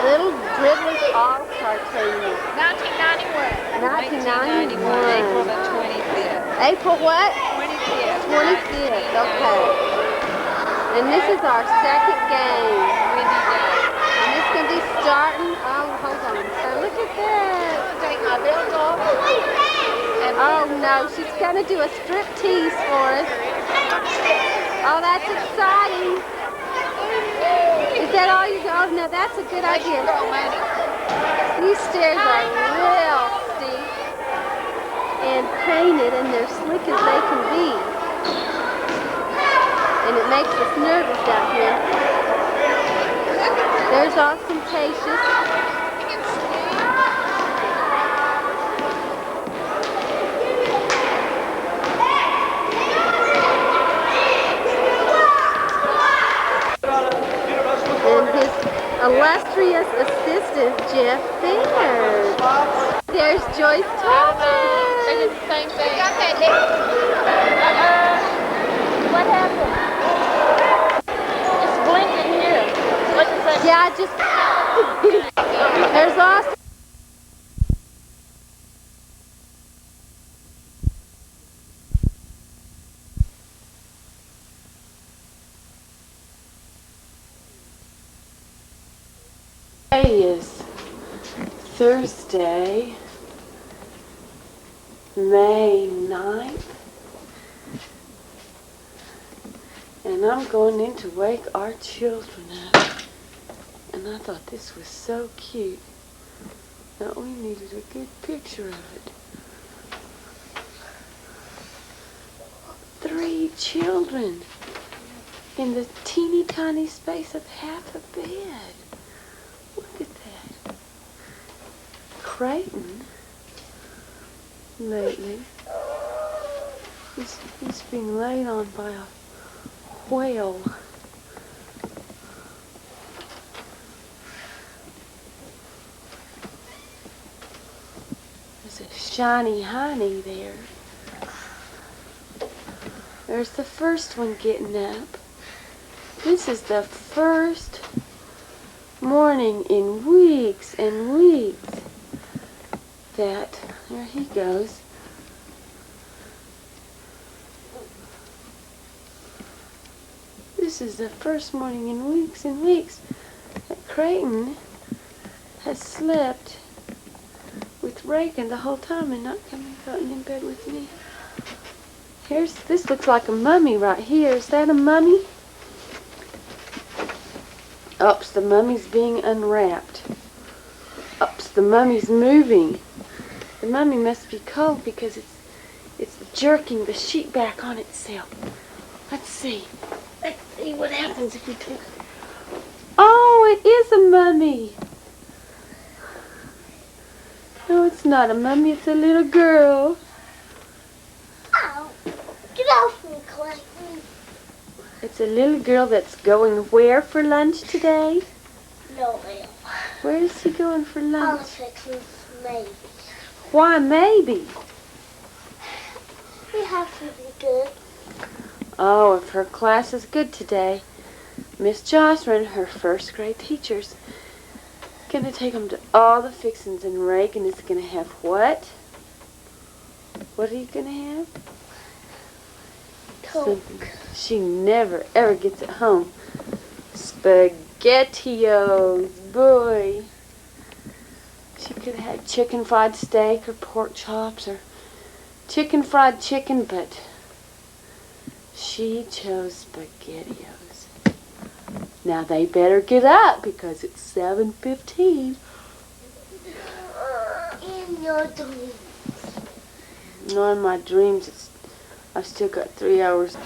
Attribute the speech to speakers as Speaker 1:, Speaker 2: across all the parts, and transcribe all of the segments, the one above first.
Speaker 1: Little Dribblers All-Star Tournament.
Speaker 2: 1991.
Speaker 1: 1991.
Speaker 2: April the 25th.
Speaker 1: April what?
Speaker 2: 25th.
Speaker 1: 25th, okay. And this is our second game.
Speaker 2: Windy day.
Speaker 1: And it's going to be starting, oh, hold on. So look at that.
Speaker 2: Take my belt off.
Speaker 1: Oh no, she's going to do a strip tease for us. Oh, that's exciting. Is that all you got? Oh, no, that's a good idea. These stairs are real steep and painted, and they're slick as they can be. And it makes us nervous out here. There's Ostentatious. Illustrious assistant, Jeff Baird. There's Joyce Thomas.
Speaker 2: They did the same thing.
Speaker 3: Got that there.
Speaker 1: What happened?
Speaker 2: It's blinking here. What does that
Speaker 1: Yeah, just... There's Austin.
Speaker 4: Today is Thursday, May 9th, and I'm going in to wake our children up. And I thought this was so cute that we needed a good picture of it. 3 children in the teeny tiny space of half a bed. Look at that. Creighton, lately, he's being laid on by a whale. There's a shiny honey there. There's the first one getting up. This is the first morning in weeks and weeks that, there he goes. This is the first morning in weeks and weeks that Creighton has slept with Reagan the whole time and not gotten in bed with me. This looks like a mummy right here. Is that a mummy? Oops, the mummy's being unwrapped. Oops, the mummy's moving. The mummy must be cold because it's jerking the sheet back on itself. Let's see. Let's see what happens if we take... Oh, it is a mummy. No, it's not a mummy. It's a little girl.
Speaker 3: Oh, get off me, Clayton.
Speaker 4: It's a little girl that's going where for lunch today?
Speaker 3: No, ma'am.
Speaker 4: Where is she going for lunch?
Speaker 3: Politics, maybe.
Speaker 4: Why maybe?
Speaker 3: We have to be good.
Speaker 4: Oh, if her class is good today, Miss Jocelyn, her first grade teacher's gonna take them to all the fixings, and Reagan is gonna have what? What are you gonna have?
Speaker 3: Coke.
Speaker 4: She never ever gets at home. SpaghettiOs, boy. She could have had chicken fried steak or pork chops or chicken fried chicken, but she chose SpaghettiOs. Now they better get up because it's 7:15.
Speaker 3: In your dreams.
Speaker 4: No, in my dreams, I've still got 3 hours.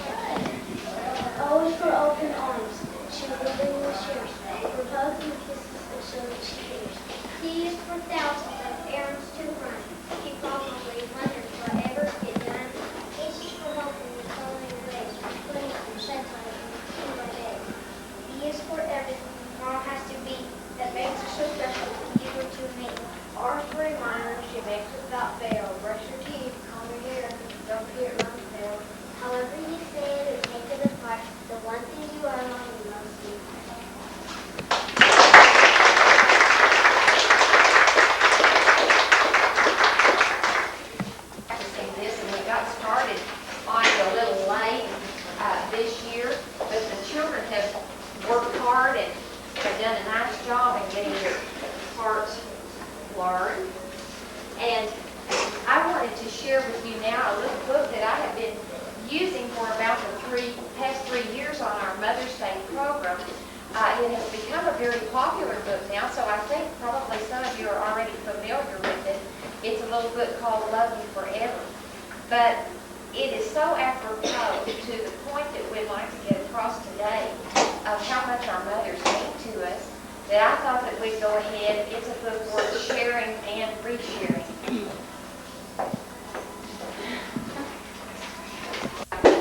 Speaker 3: Always for open arms. She will bring you shares. For hugs and kisses and so that she cares. T is for thousands of errands to run. She probably wonders whatever get done. H is for helping you coloring ways. Putting up your satire in my bed. B is for everything. Tomorrow has to be. That makes her so special to you or to me. R is for reminder. She makes it without fail. Brush your teeth. Comb your hair. Don't forget run tail. However you say it or take it apart, the one thing you are on the most
Speaker 5: have done a nice job in getting your parts learned. And I wanted to share with you now a little book that I have been using for about the past 3 years on our Mother's Day program. It has become a very popular book now, so I think probably some of you are already familiar with it. It's a little book called Love You Forever. But it is so apropos to the point that we'd like to get across today of how much our mothers mean to us, that I thought that we'd go ahead. It's a book worth sharing and resharing.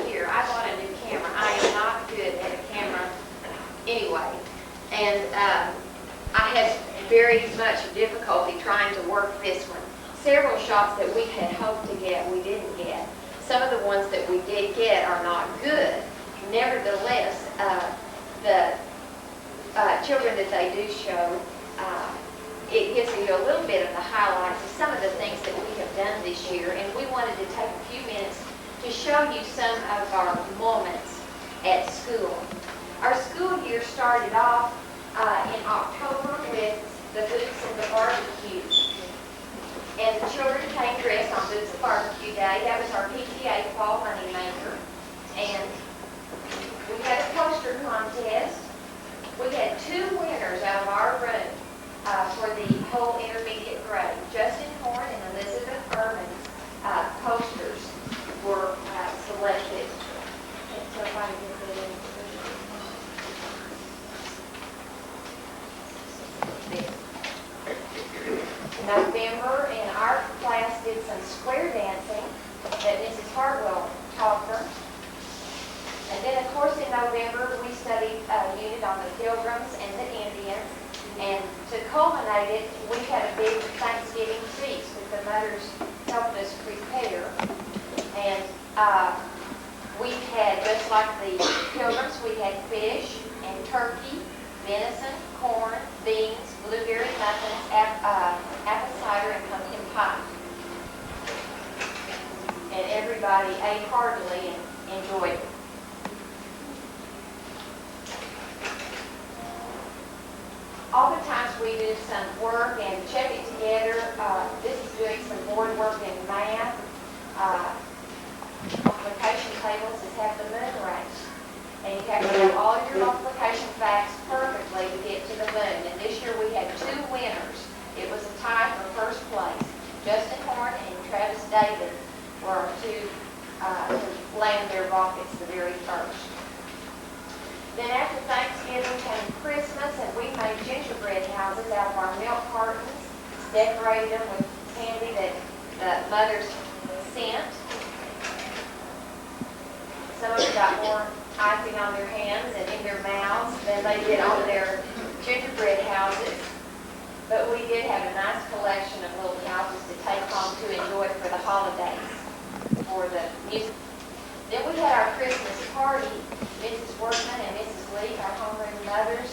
Speaker 5: Here, I bought a new camera. I am not good at a camera anyway. And I had very much difficulty trying to work this one. Several shots that we had hoped to get, we didn't get. Some of the ones that we did get are not good. Nevertheless, the children that they do show, it gives you a little bit of the highlights of some of the things that we have done this year, and we wanted to take a few minutes to show you some of our moments at school. Our school year started off in October with the Boots and the Barbecue. And the children came dressed on Boots and Barbecue Day. That was our PTA fall moneymaker. And we had a poster contest. We had 2 winners out of our room for the whole intermediate grade. Justin Horn and Elizabeth Irvin's posters were selected. And so if I can get that in. November, and our class did some square dancing that Mrs. Hartwell taught her. And then, of course, in November, we studied a unit on the Pilgrims and the Indians. And to culminate it, we had a big Thanksgiving feast that the mothers helped us prepare. And we had, just like the Pilgrims, we had fish and turkey, venison, corn, beans, blueberry muffins, apple cider, and pumpkin pie. And everybody ate heartily and enjoyed it. Oftentimes we do some work and check it together. This is doing some board work in math. Multiplication tables is have the moon range. And you have to have all your multiplication facts perfectly to get to the moon. And this year we had 2 winners. It was a tie for first place. Justin Horn and Travis David were to land their rockets the very first. Then after Thanksgiving came Christmas, and we made gingerbread houses out of our milk cartons, decorated them with candy that the mothers sent. Some of them got more icing on their hands and in their mouths than they did on their gingerbread houses. But we did have a nice collection of little houses to take home to enjoy for the holidays, for the music. Then we had our Christmas party. Mrs. Workman and Mrs. Lee, our homeroom mothers,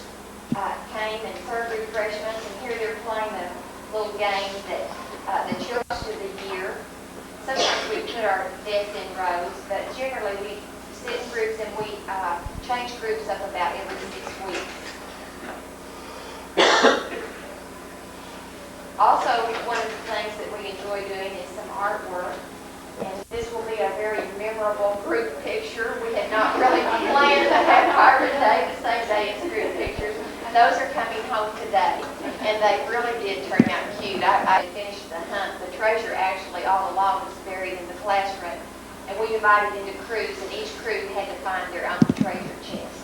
Speaker 5: came and served refreshments, and here they're playing the little game that the children of the year. Sometimes we put our desks in rows, but generally we sit in groups, and we change groups up about every 6 weeks. Also, one of the things that we enjoy doing is some artwork, and this will be a very memorable group picture. We had not really planned to have Pirate Day the same day as group pictures. Those are coming home today, and they really did turn out cute. I finished the hunt. The treasure actually all along was buried in the classroom. And we divided into crews, and each crew had to find their own treasure chest.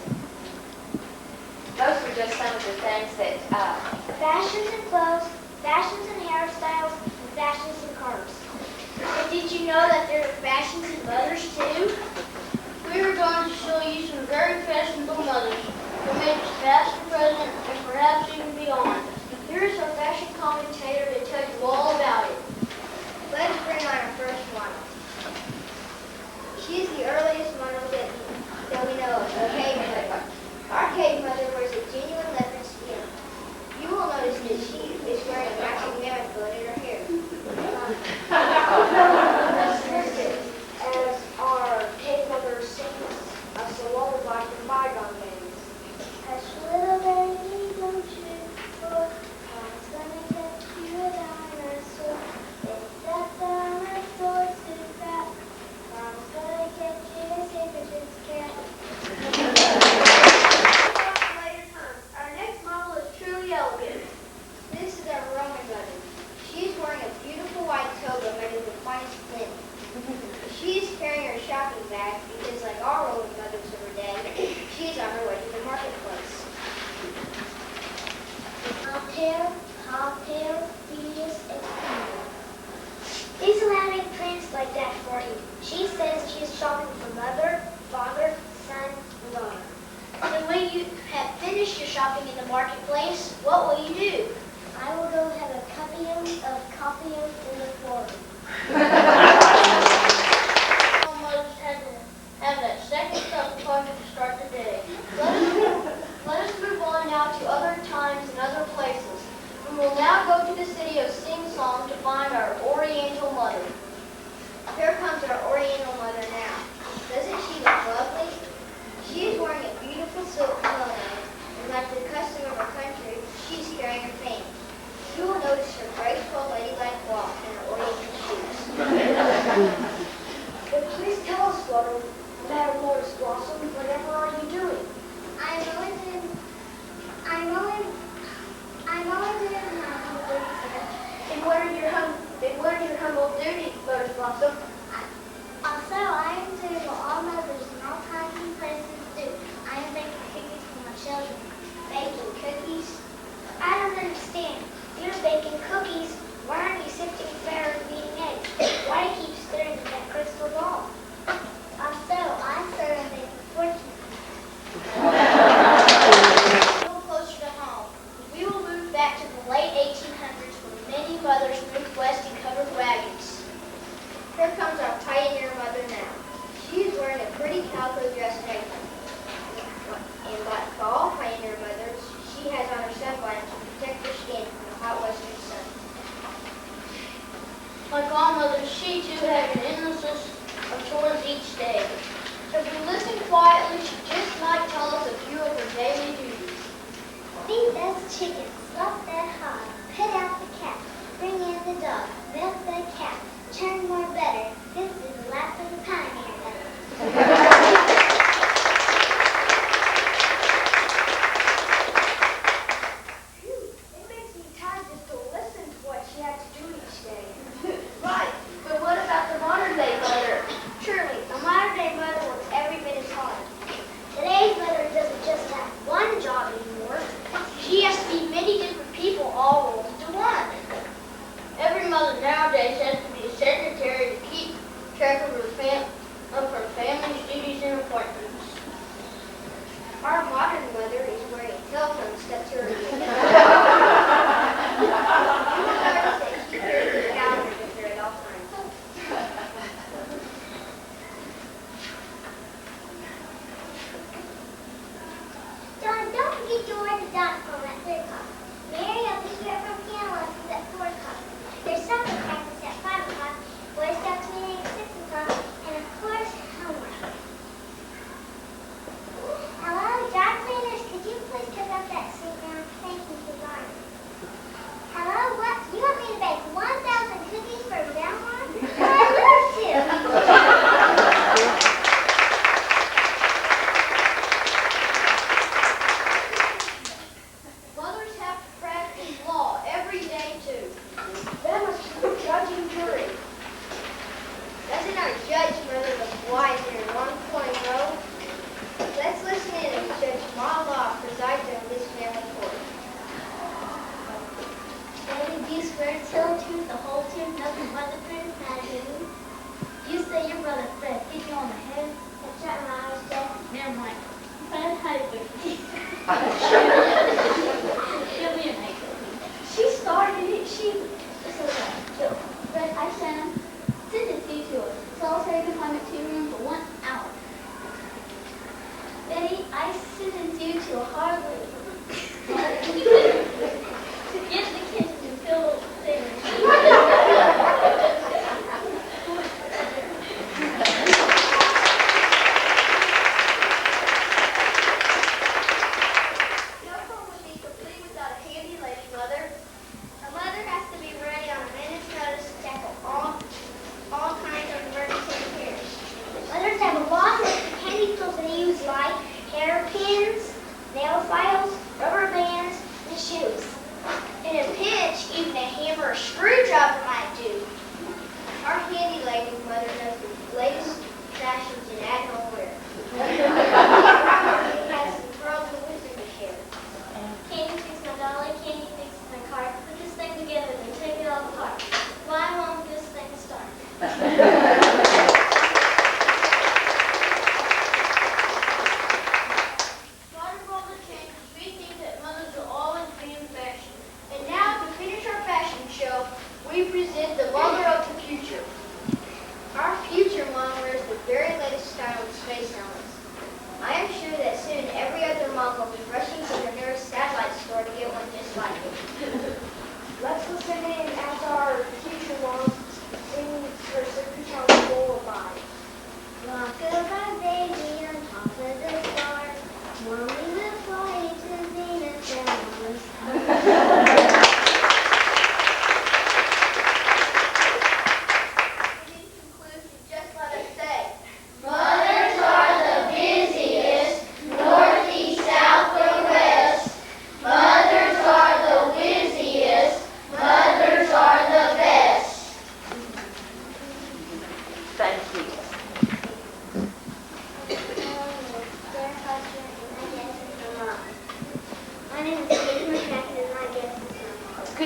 Speaker 5: Those were just some of the things that...
Speaker 3: Fashions and clothes, fashions and hairstyles, and fashions and cars. And did you know that there are fashions and mothers too?
Speaker 6: We are going to show you some very fashionable mothers who made us past, present, and perhaps even beyond.
Speaker 3: Here is our fashion commentator to tell you all about it. Let's bring on our first one. She's the earliest model that we know of, a cave mother. Our cave mother wears a genuine leopard skin. You will notice that she is wearing a matching mammoth bone in her hair. As our cave mother sings a lullaby from bygone days.
Speaker 7: Hush, little baby.
Speaker 3: Tail, Bobtail, Phineas, and Peter. Isn't having prints like that for you? She says she is shopping for mother, father, son, and daughter. And when you have finished your shopping in the marketplace, what will you do? I will go have a cuppium of coffeeum in the forum.
Speaker 6: All mothers had to have that second cup of coffee to start the day. Let us move on now to other times and other places. We will now go to the city of Sing Song to find our Oriental mother.
Speaker 3: Here comes our Oriental mother now. Doesn't she look lovely? She is wearing a beautiful silk kimono, and like the custom of her country, she's carrying her fan. You will notice her graceful ladylike walk and her Oriental shoes. But please tell us, Madam Lotus Blossom, whatever are you doing? I'm always in my humble duties. And what are your humble duties, Lotus Blossom? Also, I am doing what all mothers in all times and places do. I am baking cookies for my children. Baking cookies? I don't understand. You're baking cookies. Why aren't you sifting flour and beating eggs? Why do you keep staring at that crystal ball? Also, I'm serving baking fortune.
Speaker 6: A little closer to home. We will move back to the late 1800s when many mothers moved west in covered wagons.
Speaker 3: Here comes our pioneer mother now. She is wearing a pretty calico dress and apron. And like all pioneer mothers, she has on her sunbonnet to protect her skin from the hot western sun.
Speaker 6: Like all mothers, she too had an endless list of chores each day. If we listen quietly, she just might tell us a few of her daily duties.
Speaker 3: Feed those chickens, slop that hog, put out the cat, bring in the dog, milk the cow, churn more butter. This is the last of the pioneer mother. It makes me tired just to listen to what she had to do each day.
Speaker 6: Right, but what about the modern day mother?
Speaker 3: Truly, the modern day mother works every bit as hard. Today's mother doesn't just have one job anymore.
Speaker 6: She has to feed many different people all rolled into one. Every mother nowadays has to be a secretary to keep track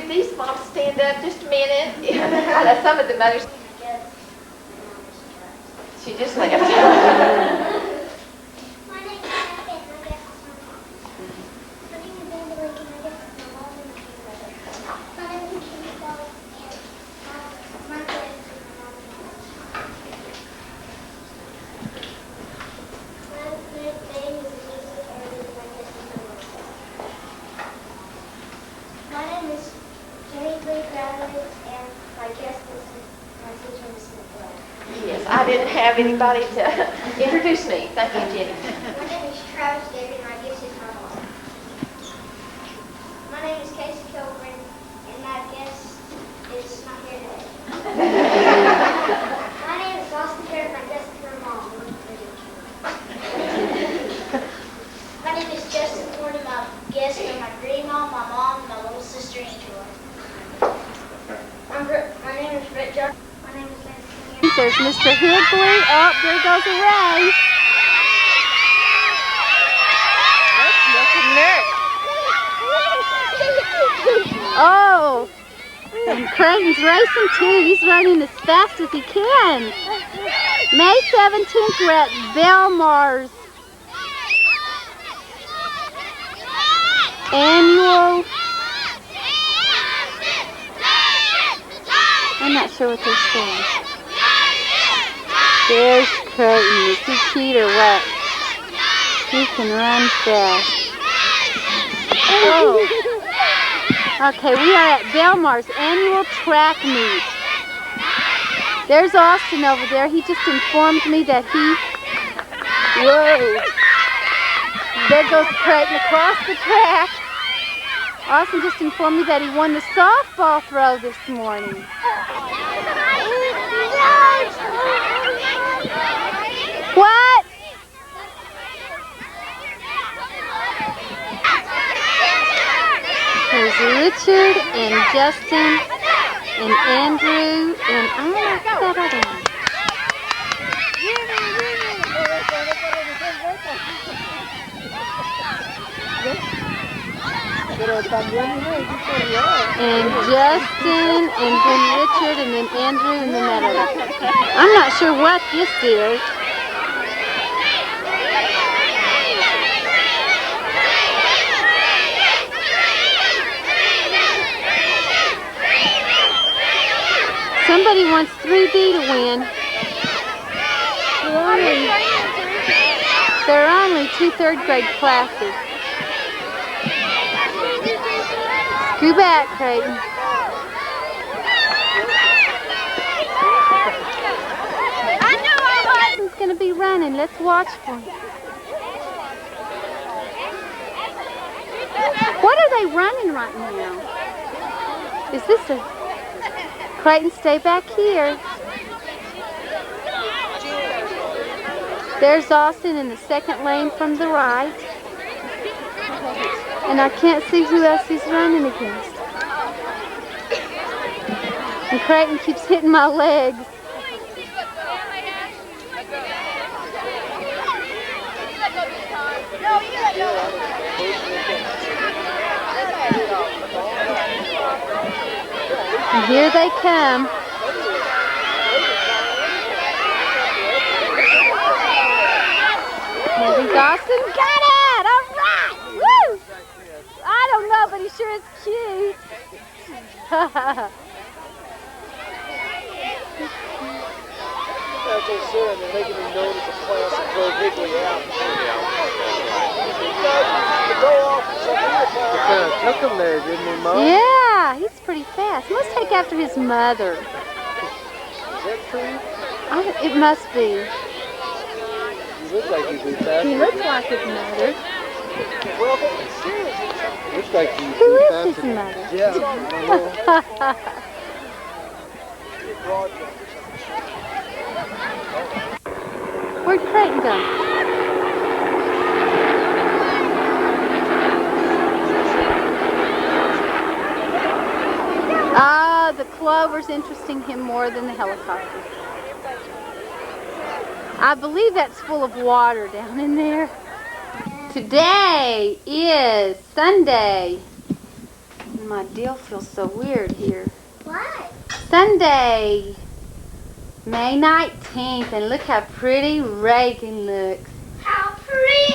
Speaker 5: could these moms stand up just a minute? I know some of the mothers. She just left.
Speaker 3: My name is Happy, and I guess it's my mom. My name is Angelique, and I guess it's my mom and my grandmother. My name is Kimiko, and my guess is my mom and my mom. My name is Elizabeth Early, and I guess it's my mom. My name is Jenny Lee Bradley, and my guess is my teacher, Miss McGrath.
Speaker 5: Yes, I didn't have anybody to introduce me. Thank you, Jenny.
Speaker 3: My name is Travis David, and I guess it's my mom. My name is Casey Kilburn, and my guess is not here today. My name is Austin Carrot, and I guess it's her mom. My name is Justin Ford, and my guess are my grandma, my mom, and my little sister Angela. My name is Brett Johnson. My name is Nancy.
Speaker 1: There's Mr. Higley. Oh, there goes a ray. Oh, and Creighton's racing too. He's running as fast as he can. May 17th, we're at Belmar's annual. I'm not sure what they're saying. There's Creighton. Is he cute or what? He can run fast. Oh. Okay, we are at Belmar's annual track meet. There's Austin over there. He just informed me that he... Whoa. There goes Creighton across the track. Austin just informed me that he won the softball throw this morning. What? There's Richard and Justin and Andrew and I don't know that other one. And Justin and then Richard and then Andrew and then that other. I'm not sure what this is. Somebody wants 3B to win. There are only 2 third grade classes. Go back, Creighton. He's going to be running. Let's watch for him. What are they running right now? Is this a... Creighton, stay back here. There's Austin in the second lane from the right. And I can't see who else he's running against. And Creighton keeps hitting my legs. And here they come. Here's Austin. Got it! All right! Woo! I don't know, but he sure is cute.
Speaker 7: That's so sad. They're making me notice a class and throw Higley out. You kind of took him there, didn't he, Mom?
Speaker 1: Yeah, he's pretty fast. He must take after his mother.
Speaker 7: Is that true?
Speaker 1: It must be.
Speaker 7: You look like you'd be faster.
Speaker 1: He looks like his mother.
Speaker 7: Well, looks like you'd be
Speaker 1: Who is
Speaker 7: faster.
Speaker 1: his mother?
Speaker 7: Yeah, I
Speaker 1: Where'd Creighton go? Ah, the clover's interesting him more than the helicopter. I believe that's full of water down in there. Today is Sunday, My deal feels so weird here.
Speaker 3: Why?
Speaker 1: Sunday, May 19th, and look how pretty Reagan looks.
Speaker 3: How pretty,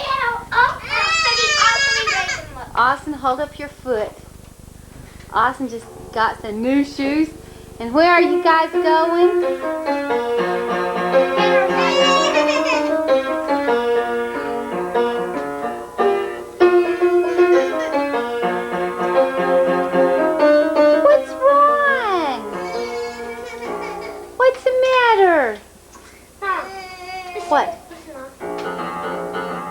Speaker 3: how pretty Reagan looks.
Speaker 1: Austin, hold up your foot. Austin just got some new shoes. And where are you guys going? What's wrong? What's the matter?
Speaker 3: Mom,
Speaker 1: What?
Speaker 3: listen, Mom.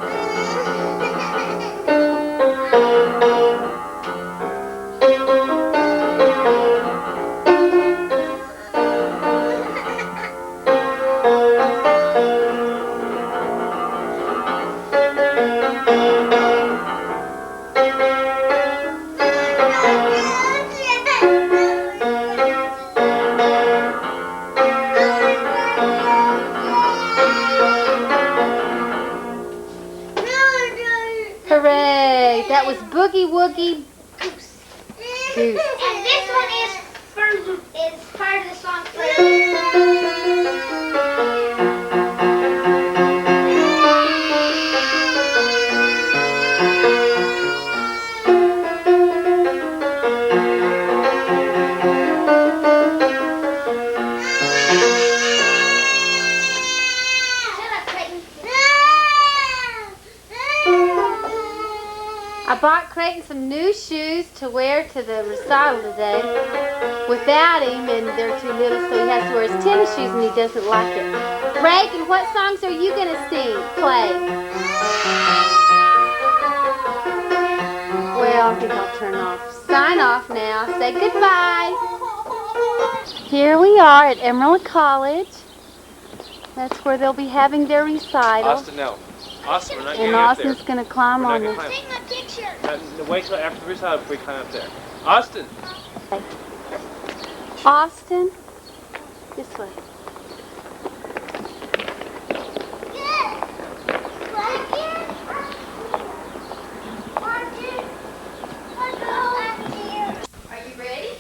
Speaker 1: Hooray! That was Boogie Woogie
Speaker 3: Goose.
Speaker 1: Goose.
Speaker 3: And this one is part of the song for Shut up, Clayton.
Speaker 1: I bought Creighton some new shoes to wear to the recital today. Without him, and they're too little, so he has to wear his tennis shoes, and he doesn't like it. Reagan, what songs are you gonna sing? Play. Well, I think I'll turn off. Sign off now. Say goodbye. Here we are at Emerald College. That's where they'll be having their recital.
Speaker 7: Austin, no. Austin, we're not getting
Speaker 1: And
Speaker 7: up there.
Speaker 1: Austin's gonna climb
Speaker 7: We're
Speaker 1: on
Speaker 7: not
Speaker 1: the.
Speaker 7: gonna
Speaker 3: Take my picture.
Speaker 7: Wait till after the recital before we climb up there. Austin!
Speaker 1: Austin, this way.
Speaker 5: Are you ready?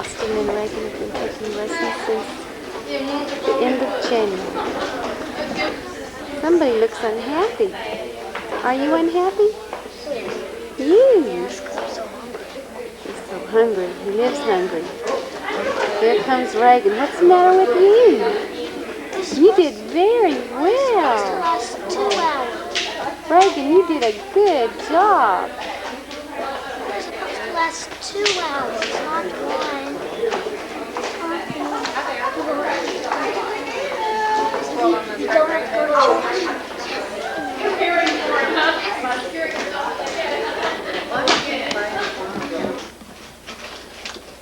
Speaker 4: Austin and Reagan have been taking lessons since the end of January. Somebody looks unhappy. Are you unhappy? You. He's so hungry. He lives hungry. There comes Reagan. What's the matter with you? You did very well.
Speaker 3: Last 2 hours.
Speaker 4: Reagan, you did a good job.
Speaker 3: Last 2 hours, not 1. You don't have to go to church.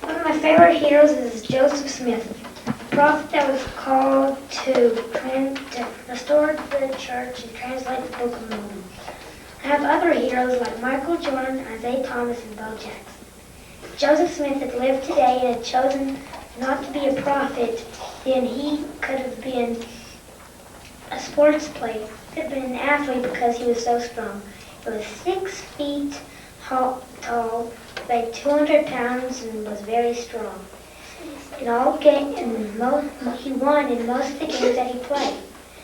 Speaker 3: One of my favorite heroes is Joseph Smith, a prophet that was called to restore the church and translate the Book of Mormon. I have other heroes like Michael Jordan, Isaiah Thomas, and Bo Jackson. If Joseph Smith had lived today and had chosen not to be a prophet, then he could have been a sports player. He could have been an athlete because he was so strong. He was 6 feet tall, weighed 200 pounds, and was very strong. He won in most of the games that he played.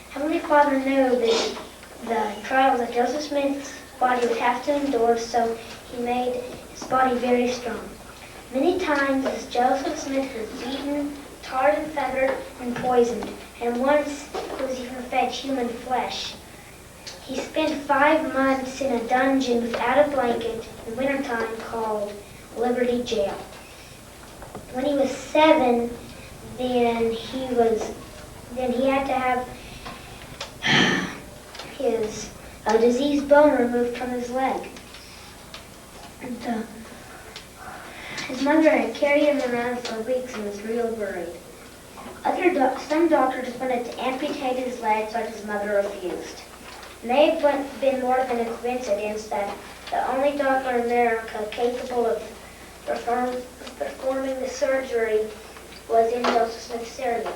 Speaker 3: Heavenly Father knew that the trials that Joseph Smith's body would have to endure, so he made his body very strong. Many times Joseph Smith was beaten, tarred and feathered, and poisoned, and once he was even fed human flesh. He spent 5 months in a dungeon without a blanket in wintertime called Liberty Jail. When he was 7, then he had to have a diseased bone removed from his leg. His mother had carried him around for weeks and was real worried. Some doctors wanted to amputate his legs, but his mother refused. It may have been more than a coincidence that the only doctor in America capable of performing the surgery was in Joseph Smith's area.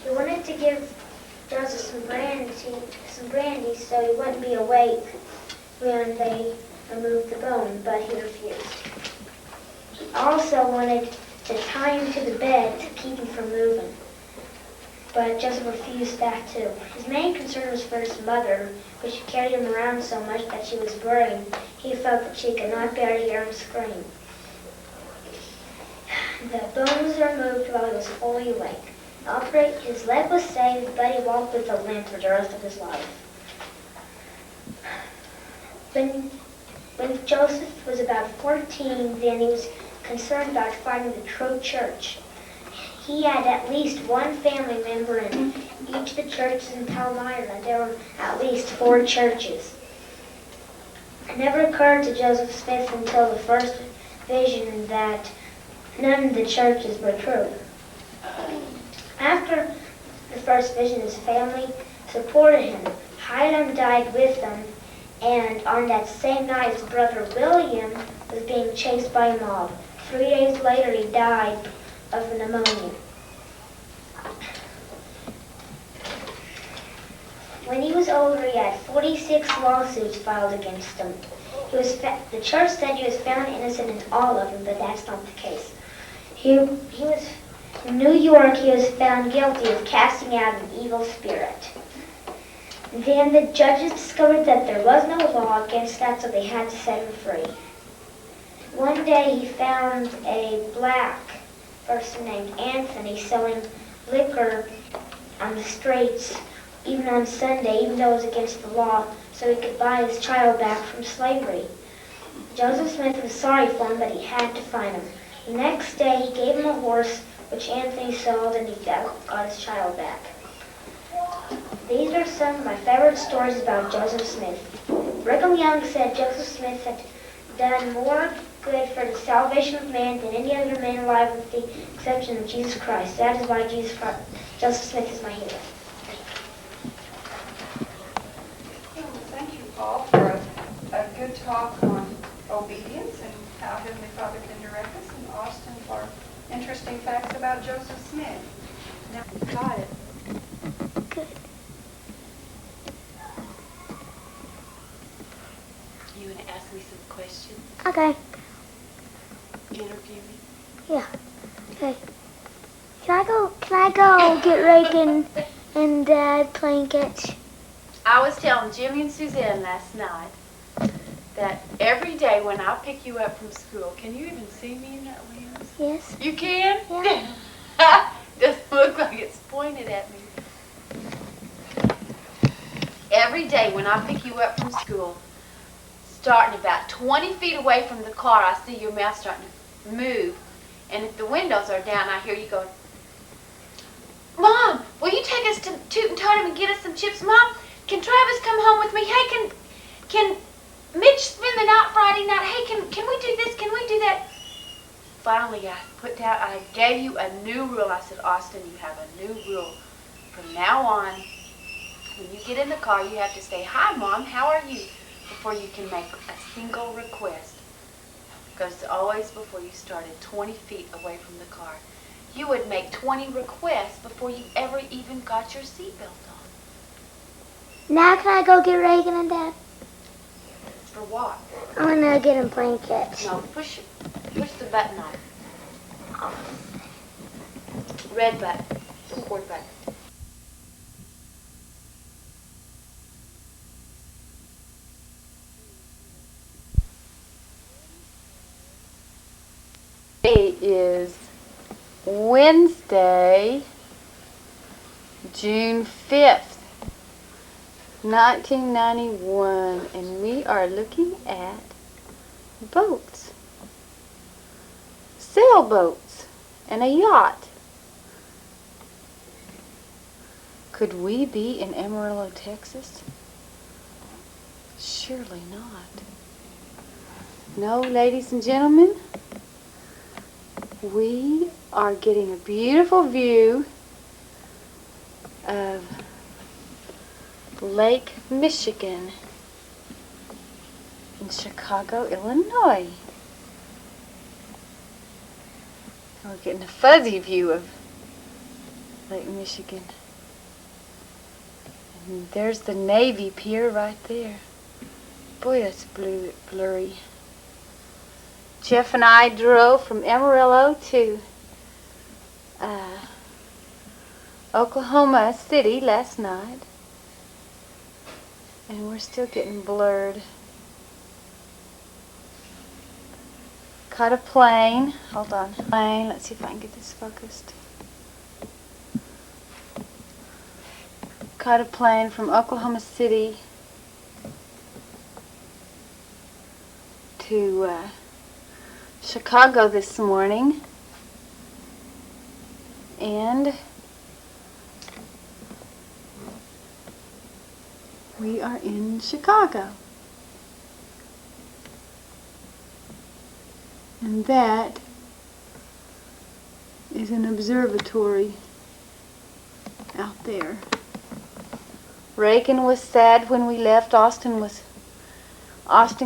Speaker 3: He wanted to give Joseph some brandy so he wouldn't be awake when they removed the bone, but he refused. He also wanted to tie him to the bed to keep him from moving, but Joseph refused that too. His main concern was for his mother, which carried him around so much that she was worrying. He felt that she could not bear to hear him scream. The bone was removed while he was fully awake. His leg was saved, but he walked with a limp for the rest of his life. When Joseph was about 14, then he was concerned about finding the true church. He had at least one family member in each of the churches in Palmyra. There were at least 4 churches. It never occurred to Joseph Smith until the first vision that none of the churches were true. After the first vision, his family supported him. Hiram died with them, and on that same night, his brother William was being chased by a mob. 3 days later, he died of pneumonia. When he was older, he had 46 lawsuits filed against him. The church said he was found innocent in all of them, but that's not the case. In New York, he was found guilty of casting out an evil spirit. Then the judges discovered that there was no law against that, so they had to set him free. One day he found a black person named Anthony selling liquor on the streets, even on Sunday, even though it was against the law, so he could buy his child back from slavery. Joseph Smith was sorry for him, but he had to find him. The next day he gave him a horse, which Anthony sold, and he got his child back. These are some of my favorite stories about Joseph Smith. Brigham Young said Joseph Smith had done more good for the salvation of man than any other man alive with the exception of Jesus Christ. That is why Joseph Smith is my hero.
Speaker 8: Thank you, Paul, for a good talk on obedience and how Heavenly Father can direct us, and Austin for interesting facts about Joseph Smith. Now, got it.
Speaker 3: Good.
Speaker 4: You want to ask me some questions?
Speaker 3: Okay.
Speaker 4: Interview me?
Speaker 3: Yeah. Okay. Can I go get Reagan and Dad playing catch?
Speaker 4: I was telling Jimmy and Suzanne last night that every day when I pick you up from school, can you even see me in that lens?
Speaker 3: Yes.
Speaker 4: You can?
Speaker 3: Yeah.
Speaker 4: Doesn't look like it's pointed at me. Every day when I pick you up from school, starting about 20 feet away from the car, I see your mouth starting to move. And if the windows are down, I hear you going, Mom, will you take us to Toot and Totem and get us some chips? Mom, can Travis come home with me? Hey, can Mitch spend the night Friday night? Hey, can we do this? Can we do that? Finally, I gave you a new rule. I said, Austin, you have a new rule. From now on, when you get in the car, you have to say, hi, Mom, how are you? Before you can make a single request. Because always before you started 20 feet away from the car, you would make 20 requests before you ever even got your seatbelt on.
Speaker 3: Now can I go get Reagan and Dad?
Speaker 4: For what?
Speaker 3: I'm gonna get him playing catch.
Speaker 4: No, push the button on. Red button. Keyboard button. It is Wednesday, June 5th, 1991, and we are looking at boats, sailboats, and a yacht. Could we be in Amarillo, Texas? Surely not. No, ladies and gentlemen, we are getting a beautiful view of Lake Michigan in Chicago, Illinois. We're getting a fuzzy view of Lake Michigan. And there's the Navy Pier right there. Boy, that's blurry. Jeff and I drove from Amarillo to Oklahoma City last night, and we're still getting blurred. Caught a plane. Hold on. Plane. Let's see if I can get this focused. Caught a plane from Oklahoma City to Chicago this morning, and we are in Chicago, and that is an observatory out there. Reagan was sad when we left. Austin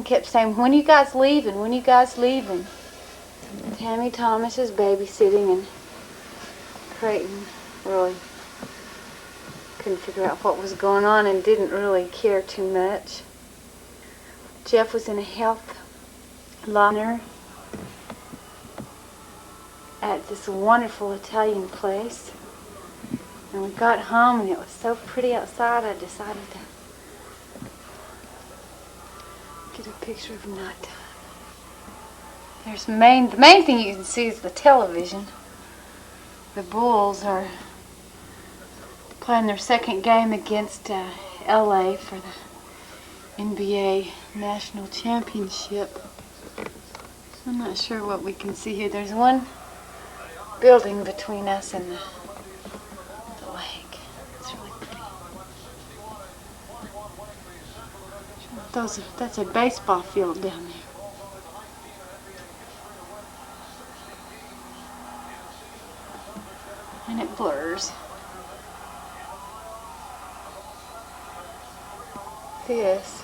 Speaker 4: kept saying, when are you guys leaving? When are you guys leaving? Tammy Thomas is babysitting, and Creighton really couldn't figure out what was going on and didn't really care too much. Jeff was in a health liner at this wonderful Italian place, and we got home and it was so pretty outside I decided to get a picture of nighttime. The main thing you can see is the television. The Bulls are playing their second game against LA for the NBA National Championship. I'm not sure what we can see here. There's one building between us and the lake. It's really pretty. That's a baseball field down there. And it blurs. This,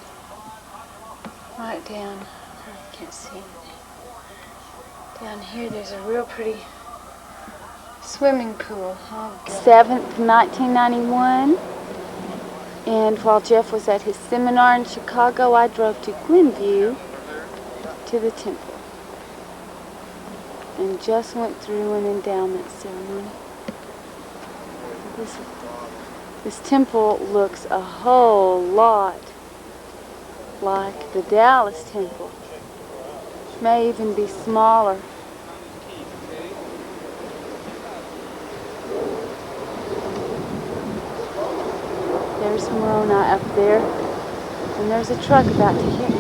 Speaker 4: right down, I can't see anything. Down here there's a real pretty swimming pool. Oh, 7th, 1991. And while Jeff was at his seminar in Chicago, I drove to Glenview to the temple. and just went through an endowment ceremony. This temple looks a whole lot like the Dallas temple. May even be smaller. There's Moroni up there, and there's a truck about to hit me.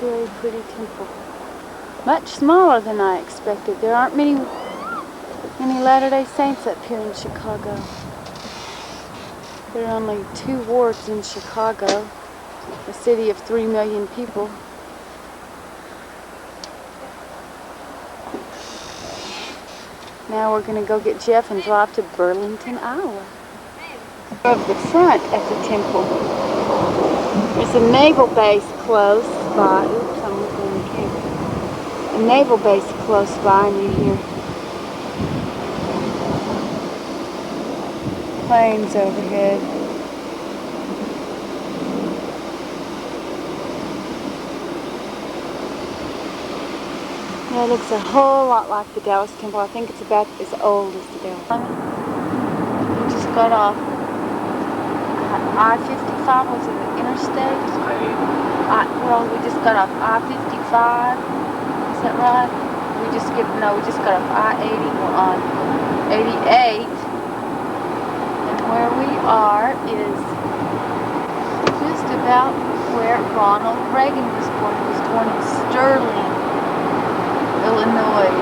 Speaker 4: Very pretty temple. Much smaller than I expected. There aren't many Latter-day Saints up here in Chicago. There are only 2 wards in Chicago, a city of 3 million people. Now we're going to go get Jeff and drive to Burlington, Iowa. Of the front at the temple. There's a naval base close by. Oops, I'm looking in the camera. A naval base close by, and you hear planes overhead. Yeah, it looks a whole lot like the Dallas Temple. I think it's about as old as the Dallas. We just got off I-55. Was it an interstate? Well, we just got off I-55. Is that right? We just got off I-80. We're on 88. And where we are is just about where Ronald Reagan was born. He was born in Sterling, Illinois.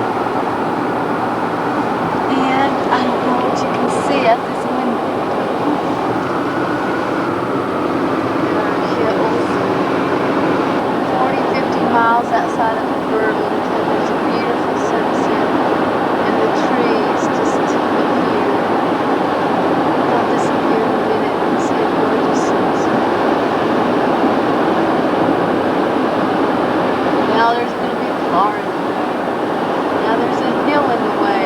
Speaker 4: And I don't know what you can see out this window. There are hills. 40, 50 miles outside of Burlington, there's a beautiful sunset. And the trees just disappear. They'll disappear in a minute and see a gorgeous sunset. Now there's going to be a car in the way. Now there's a hill in the way.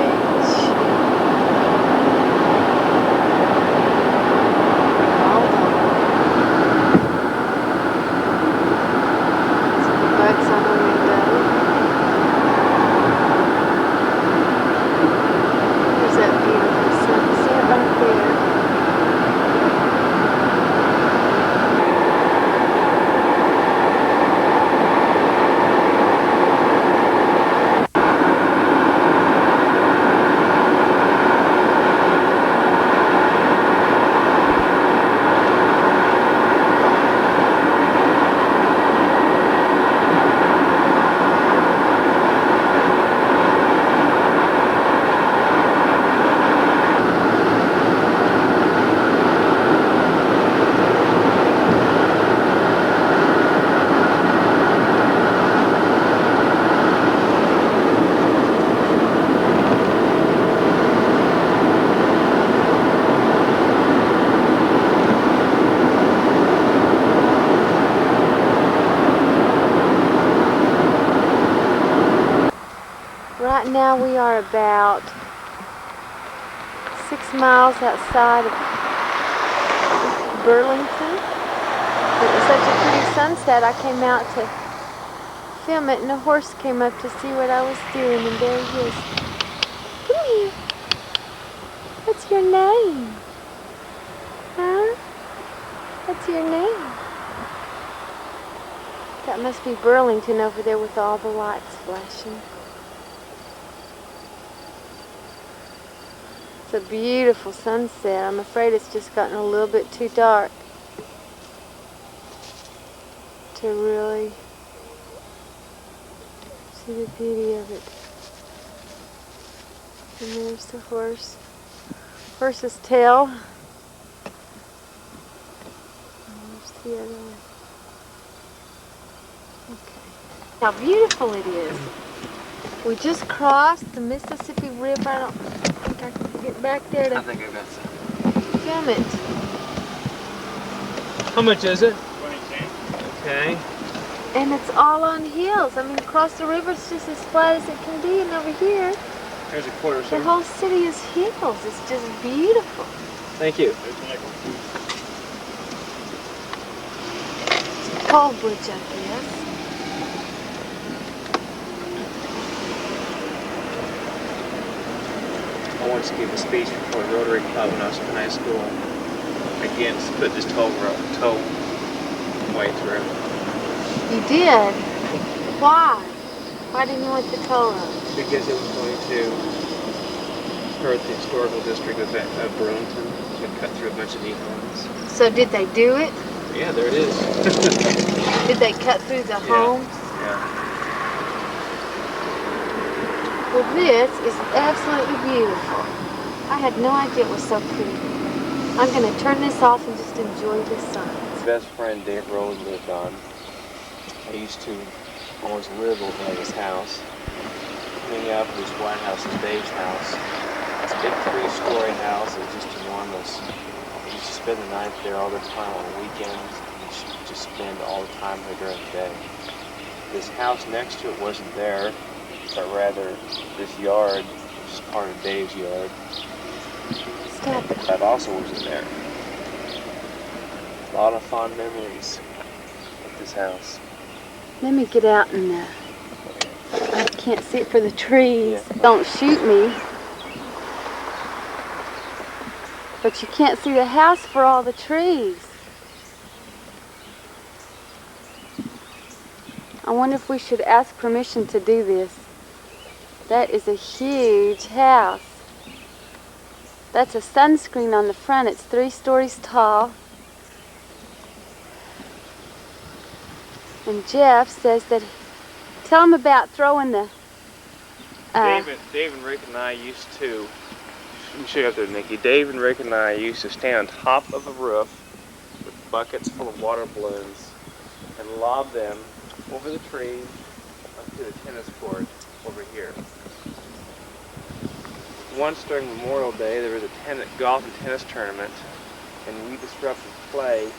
Speaker 4: Some bugs on the window. There's that beautiful sunset right there. Right now we are about 6 miles outside of Burlington. It was such a pretty sunset, I came out to film it, and a horse came up to see what I was doing, and there he is. Come here. What's your name? Huh? What's your name? That must be Burlington over there with all the lights flashing. It's a beautiful sunset. I'm afraid it's just gotten a little bit too dark to really see the beauty of it. And there's the horse. Horse's tail. And there's the other one. Okay. How beautiful it is. We just crossed the Mississippi River. I don't think I can get back there to
Speaker 7: I think I've got some.
Speaker 4: film it.
Speaker 7: How much is it? 20 cents. Okay.
Speaker 4: And it's all on hills. I mean, across the river it's just as flat as it can be, and over here
Speaker 7: There's a quarter,
Speaker 4: The
Speaker 7: sir.
Speaker 4: whole city is hills. It's just beautiful.
Speaker 7: Thank you.
Speaker 4: Toll bridge, I guess.
Speaker 7: I once gave a speech before Rotary Club when I was in high school against put this toll way through.
Speaker 4: You did? Why? Why didn't you want the toll road?
Speaker 7: Because it was going to hurt the historical district of Burlington. It would cut through a bunch of neat homes.
Speaker 4: So did they do it?
Speaker 7: Yeah, there it is.
Speaker 4: Did they cut through the homes?
Speaker 7: Yeah.
Speaker 4: Well, this is absolutely beautiful. I had no idea it was so pretty. I'm going to turn this off and just enjoy the sun.
Speaker 9: My best friend Dave Rose lived on. I used to always live over at his house. Coming up, this White House is Dave's house. It's a big 3-story house. It's just enormous. He used to spend the night there all the time on weekends. He used to just spend all the time there during the day. This house next to it wasn't there, but rather this yard, which is part of Dave's yard,
Speaker 4: Stop it.
Speaker 9: that also wasn't there. A lot of fond memories of this house.
Speaker 4: Let me get out and I can't see it for the trees.
Speaker 9: Yeah.
Speaker 4: Don't shoot me. But you can't see the house for all the trees. I wonder if we should ask permission to do this. That is a huge house. That's a sunscreen on the front. It's 3 stories tall. And Jeff says that, tell him about throwing the,
Speaker 9: Dave and Rick and I used to, let me show you up there, Nikki. Dave and Rick and I used to stand on top of a roof with buckets full of water balloons and lob them over the trees onto the tennis court over here. Once during Memorial Day, there was a golf and tennis tournament, and we disrupted play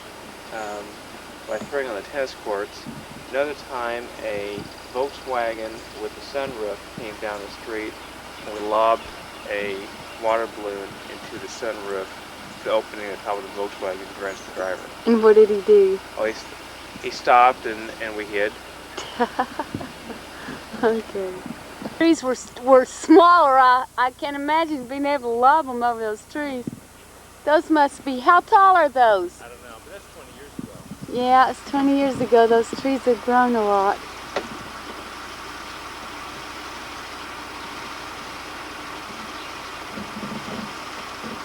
Speaker 9: by throwing on the tennis courts. Another time, a Volkswagen with a sunroof came down the street, and we lobbed a water balloon into the sunroof, the opening at the top of the Volkswagen to rent the driver.
Speaker 4: and what did he do?
Speaker 9: Oh, he stopped, and we hid.
Speaker 4: Okay. Trees were smaller. I can't imagine being able to lob them over those trees. Those must be, how tall are those?
Speaker 9: I don't know, but that's 20 years ago.
Speaker 4: Yeah, it's 20 years ago. Those trees have grown a lot.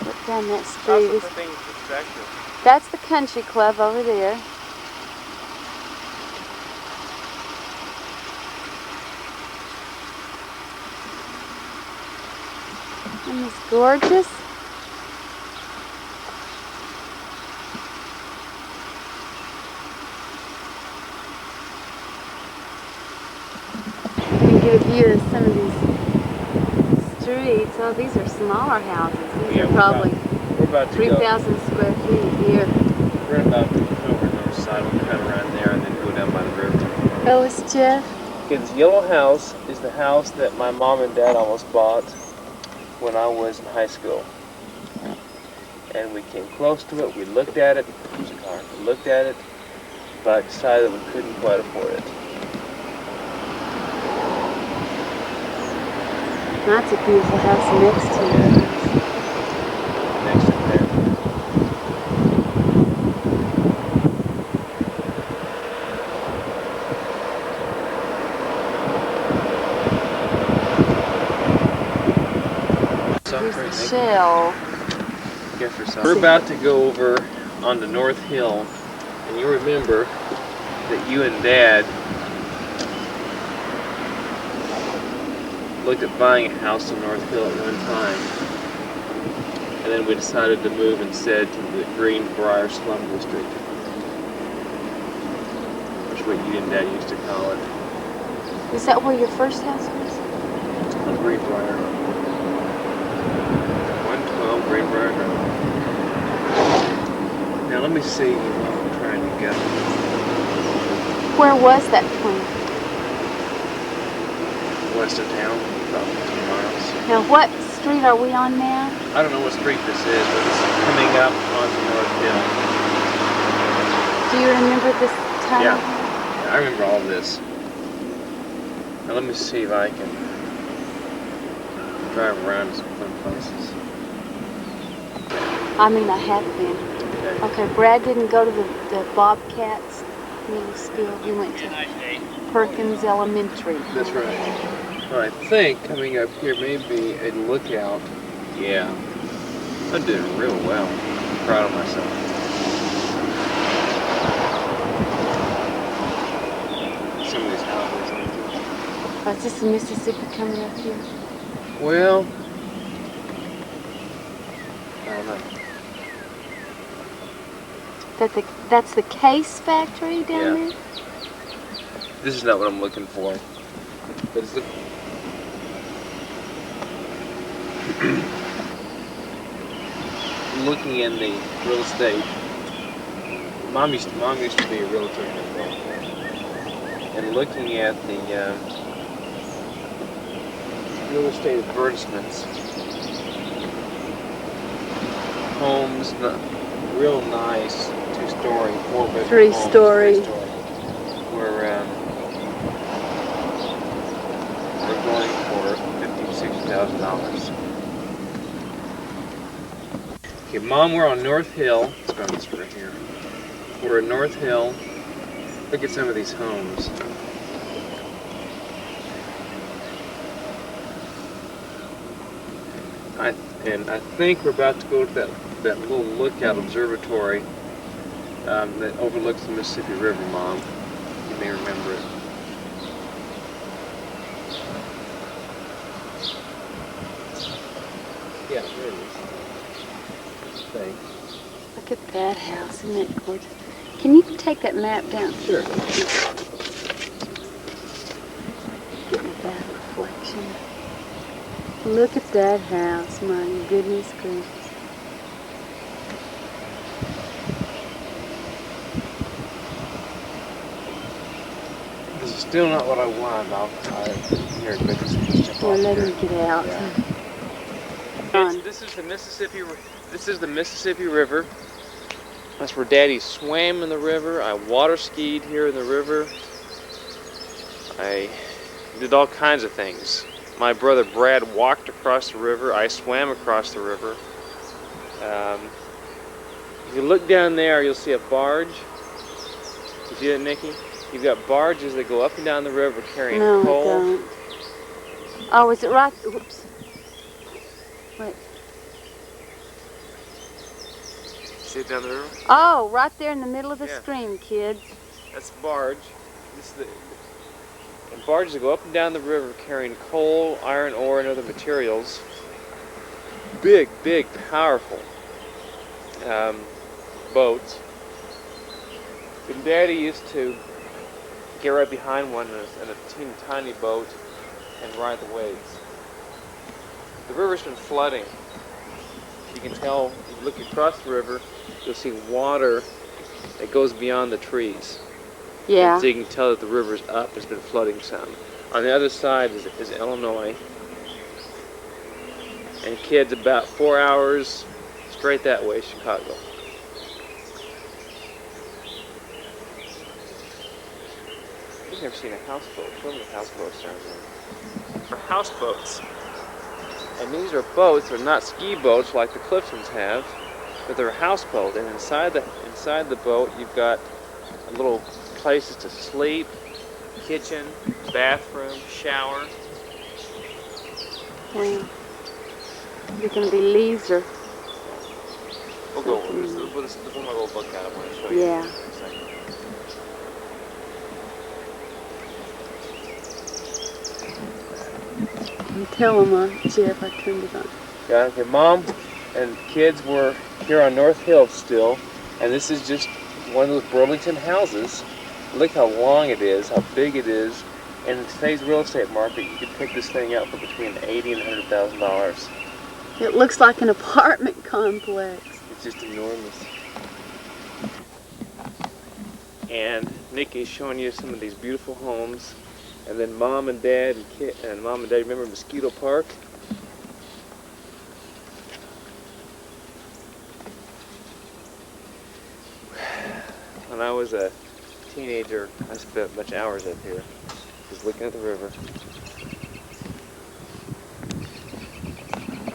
Speaker 4: Look down that street.
Speaker 9: Also, put things in perspective.
Speaker 4: That's the country club over there. And it's gorgeous. You can get a view of some of these streets. Oh, these are smaller houses. These
Speaker 9: Yeah,
Speaker 4: are probably
Speaker 9: We're about to go.
Speaker 4: 3,000 square feet here.
Speaker 9: We're about to go over the north side. We'll cut around there and then go down by the river.
Speaker 4: Oh, it's Jeff.
Speaker 9: Okay, this yellow house is the house that my mom and dad almost bought when I was in high school. And we came close to it, we looked at it, there's a car, we looked at it, but decided that we couldn't quite afford it.
Speaker 4: That's a beautiful house next to it.
Speaker 9: Next to there.
Speaker 4: Here's the shell.
Speaker 9: We're about to go over on the North Hill, and you remember that you and Dad looked at buying a house on North Hill at one time, and then we decided to move instead to the Greenbrier Slum District, which is what you and Dad used to call it,
Speaker 4: Is that where your first house was?
Speaker 9: the Greenbrier. 112 Greenbrier Road. Now let me see what I'm trying to get.
Speaker 4: Where was that point?
Speaker 9: West of town, about 15 miles.
Speaker 1: Now, what street are we on now?
Speaker 7: I don't know what street this is, but it's coming up onto North Hill.
Speaker 1: Do you remember this time?
Speaker 7: Yeah, I remember all this. Now let me see if I can drive around some fun places.
Speaker 1: I mean, I have been.
Speaker 7: Okay.
Speaker 1: Okay, Brad didn't go to the Bobcats middle school. He went to Perkins Elementary.
Speaker 7: That's right. Well, I think coming up here may be a lookout. Yeah, I'm doing real well. I'm proud of myself. Some of these houses.
Speaker 1: Oh, is this the Mississippi coming up here?
Speaker 7: Well, I don't know.
Speaker 1: That's the Case factory down
Speaker 7: Yeah.
Speaker 1: there?
Speaker 7: This is not what I'm looking for. But it's looking in the real estate. Mom used to be a realtor, and looking at the real estate advertisements, homes, real nice, 2-story, 4-bedroom,
Speaker 1: Three-story.
Speaker 7: homes, 3-story, where they're going for $50,000 to $60,000. Okay, Mom, we're on North Hill. Let's go on this right here. We're at North Hill. Look at some of these homes. I think we're about to go to that little lookout observatory that overlooks the Mississippi River, Mom. You may remember it. Yeah, there it is. Thanks.
Speaker 1: Look at that house. Isn't that gorgeous? Can you take that map down?
Speaker 7: Sure.
Speaker 1: Get me that reflection. Look at that house. My goodness gracious.
Speaker 7: This is still not what I want. Here, just
Speaker 1: Well, let me get out.
Speaker 7: Yeah. This is the Mississippi. This is the Mississippi River. That's where Daddy swam in the river. I water skied here in the river. I did all kinds of things. My brother Brad walked across the river. I swam across the river. If you look down there, you'll see a barge. You see that, Nikki? You've got barges that go up and down the river carrying
Speaker 1: No,
Speaker 7: coal.
Speaker 1: I don't. Oh, is it right? Whoops. Wait.
Speaker 7: See it down the river?
Speaker 1: Oh, right there in the middle of the
Speaker 7: Yeah.
Speaker 1: stream, kids.
Speaker 7: That's a barge. And barges that go up and down the river carrying coal, iron ore, and other materials. Big, powerful boats. And Daddy used to get right behind one in a teeny tiny boat and ride the waves. The river's been flooding. You can tell, if you look across the river, you'll see water that goes beyond the trees.
Speaker 1: Yeah.
Speaker 7: So you can tell that the river's up. It's been flooding some. On the other side is Illinois. And kids, about 4 hours straight that way, Chicago. I've never seen a houseboat. Show me houseboats down there. They're houseboats. And these are boats. They're not ski boats like the Cliftons have, but they're a houseboat. And inside the boat, you've got little places to sleep, kitchen, bathroom, shower.
Speaker 1: Well, you're going to be leisure.
Speaker 7: We'll go. We'll pull my little book out. I want to show you.
Speaker 1: Yeah.
Speaker 7: In a second.
Speaker 1: Tell them, Jeff, I turned it on.
Speaker 7: Yeah, okay, Mom and kids were here on North Hill still, and this is just one of those Burlington houses. Look how long it is, how big it is. And in today's real estate market, you could pick this thing up for between $80,000 and $100,000.
Speaker 1: It looks like an apartment complex.
Speaker 7: It's just enormous. And Nikki's showing you some of these beautiful homes. And then Mom and Dad remember Mosquito Park? When I was a teenager, I spent much hours up here, just looking at the river.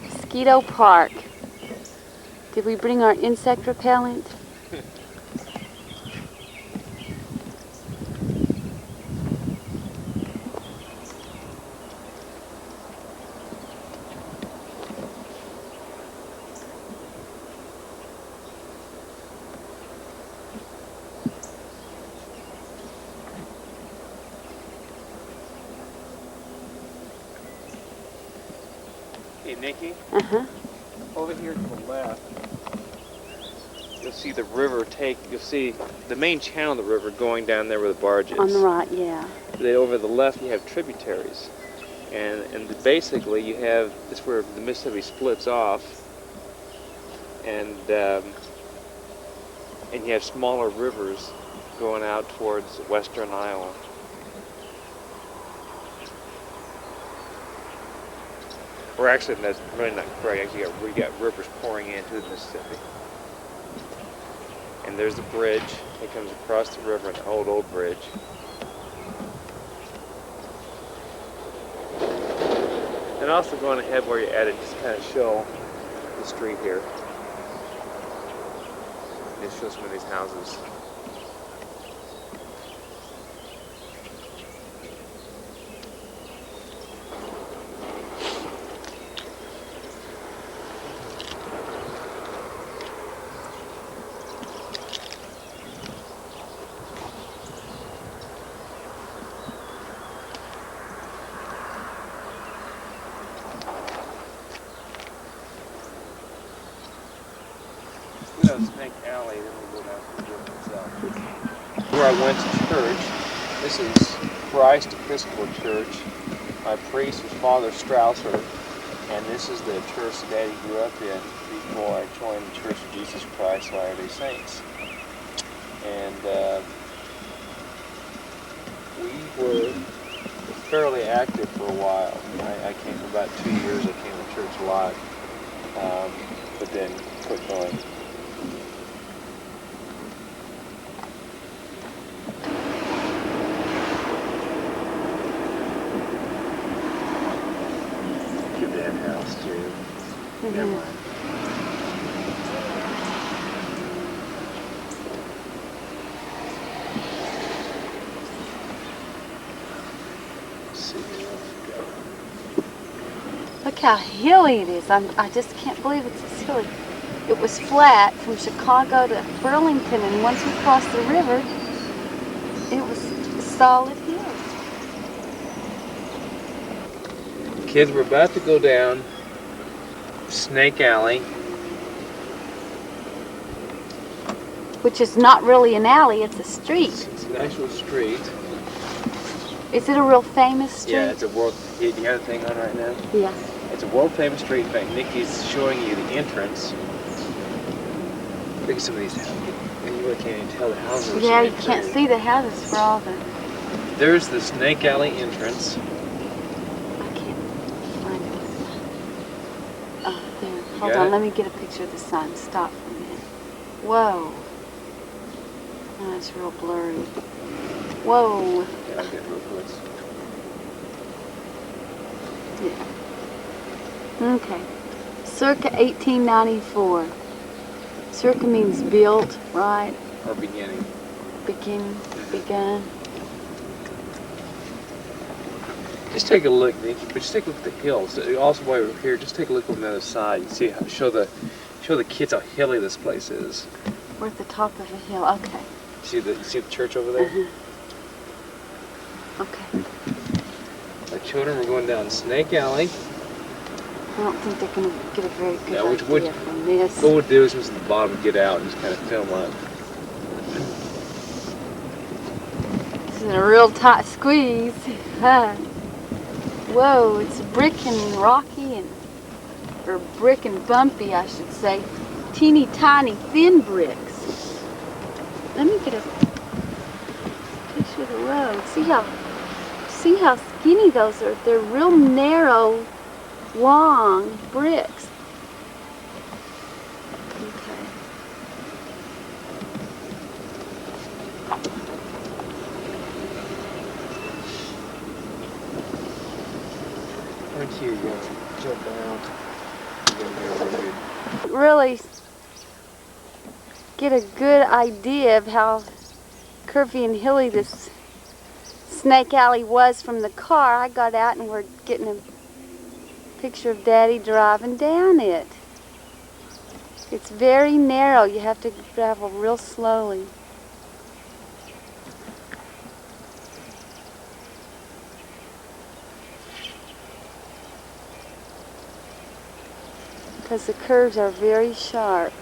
Speaker 4: Mosquito Park. Did we bring our insect repellent?
Speaker 7: Hey, Nikki,
Speaker 4: Uh-huh.
Speaker 7: over here to the left, you'll see the river you'll see the main channel of the river going down there where the barge is.
Speaker 4: On the right, yeah.
Speaker 7: Then over the left, you have tributaries. And basically, you have, this is where the Mississippi splits off, and you have smaller rivers going out towards western Iowa. Or actually, that's really not correct. Actually, we got rivers pouring into the Mississippi. And there's the bridge that comes across the river, an old bridge. And also going ahead where you're at it, just kind of show the street here. It shows some of these houses. We go to Snake Alley, then we go down to the river itself. Where I went to church, this is Christ Episcopal Church. My priest was Father Strausser, and this is the church that Daddy grew up in before I joined the Church of Jesus Christ Latter-day Saints. And we were fairly active for a while. I came for about 2 years. I came to church a lot, but then quit going. Your dad's house too. Never mind.
Speaker 4: Look how hilly it is. I just can't believe it's this hilly. It was flat from Chicago to Burlington, and once we crossed the river, it was solid hills.
Speaker 7: Kids, we're about to go down Snake Alley.
Speaker 4: Which is not really an alley, it's a street.
Speaker 7: It's an actual street.
Speaker 4: Is it a real famous street?
Speaker 7: Yeah, it's a world. Do you have the thing on right now?
Speaker 4: Yeah.
Speaker 7: It's a world famous street. In fact, Nikki's showing you the entrance. Look at some of these houses. And you really can't even tell the houses.
Speaker 4: Yeah, you can't see the houses for all the...
Speaker 7: There's the Snake Alley entrance.
Speaker 4: I can't find it. Oh, there. Hold
Speaker 7: got
Speaker 4: on,
Speaker 7: it?
Speaker 4: let me get a picture of the sign. Stop for a minute. Whoa. Oh, it's real blurry. Whoa.
Speaker 7: Yeah, I'll get real close.
Speaker 4: Yeah. Okay. Circa 1894. Circa means built, right?
Speaker 7: Or beginning.
Speaker 4: Begun.
Speaker 7: Just take a look, Nikki. But just take a look at the hills. Also, while you're here, just take a look on the other side. You see, show the kids how hilly this place is.
Speaker 4: We're at the top of a hill. Okay.
Speaker 7: You see the church over there?
Speaker 4: Okay.
Speaker 7: The children are going down Snake Alley.
Speaker 4: I don't think they're going to get a very good
Speaker 7: Yeah,
Speaker 4: idea from this.
Speaker 7: What we'll do is just at the bottom get out and just kind of film up.
Speaker 4: This is a real tight squeeze. Whoa, it's brick and rocky or brick and bumpy, I should say. Teeny tiny thin bricks. Let me get a picture of the road. See how skinny those are. They're real narrow, long bricks. Okay.
Speaker 9: here, you have to jump out. You gotta get rooted.
Speaker 4: Really get a good idea of how curvy and hilly this snake alley was from the car. I got out and we're getting a picture of Daddy driving down it. It's very narrow. You have to travel real slowly. Because the curves are very sharp.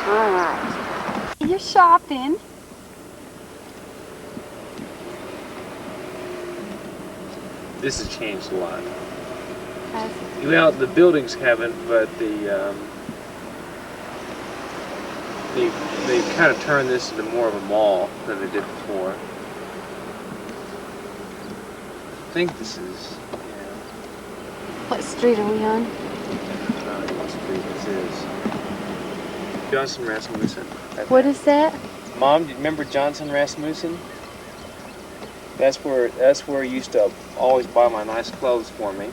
Speaker 4: All right. You're shopping.
Speaker 7: This has changed a lot.
Speaker 4: Has it?
Speaker 7: Well, the buildings haven't, but they've kind of turned this into more of a mall than they did before. I think this is, yeah.
Speaker 4: What street are we on?
Speaker 7: I don't know what street this is. Johnson Rasmussen.
Speaker 4: What is that?
Speaker 7: Mom, do you remember Johnson Rasmussen? That's where he used to always buy my nice clothes for me.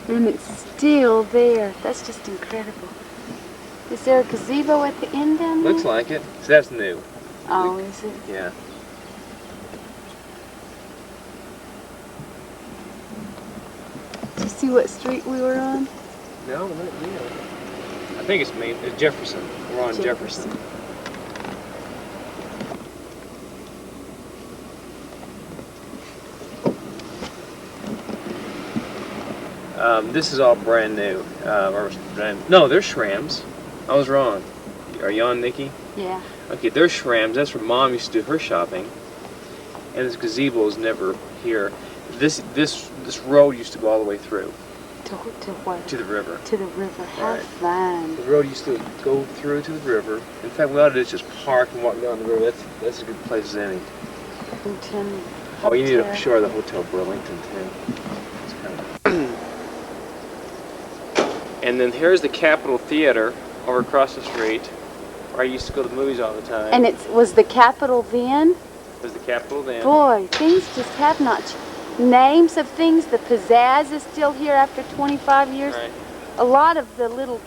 Speaker 4: And it's still there. That's just incredible. Is there a gazebo at the end down there?
Speaker 7: Looks like it. So that's new.
Speaker 4: Oh, is it?
Speaker 7: Yeah.
Speaker 4: Did you see what street we were on?
Speaker 7: No, not yet. I think it's Jefferson. We're on Jefferson. This is all brand new. No, they're Shrams. I was wrong. Are you on, Nikki?
Speaker 4: Yeah.
Speaker 7: Okay, they're Shrams. That's where Mom used to do her shopping. And this gazebo is never here. This road used to go all the way through.
Speaker 4: To what?
Speaker 7: To the river.
Speaker 4: To the river. How
Speaker 7: Right.
Speaker 4: fun.
Speaker 7: The road used to go through to the river. In fact, we ought to just park and walk down the river. That's as good a place as any.
Speaker 4: Burlington.
Speaker 7: Oh, you need to
Speaker 4: Hotel.
Speaker 7: show her the Hotel Burlington too. It's kind of... And then here's the Capitol Theater over across the street, where I used to go to the movies all the time.
Speaker 4: And it was the Capitol then?
Speaker 7: It was the Capitol then.
Speaker 4: Boy, things just have not names of things. The pizzazz is still here after 25 years.
Speaker 7: Right.
Speaker 4: A lot of the little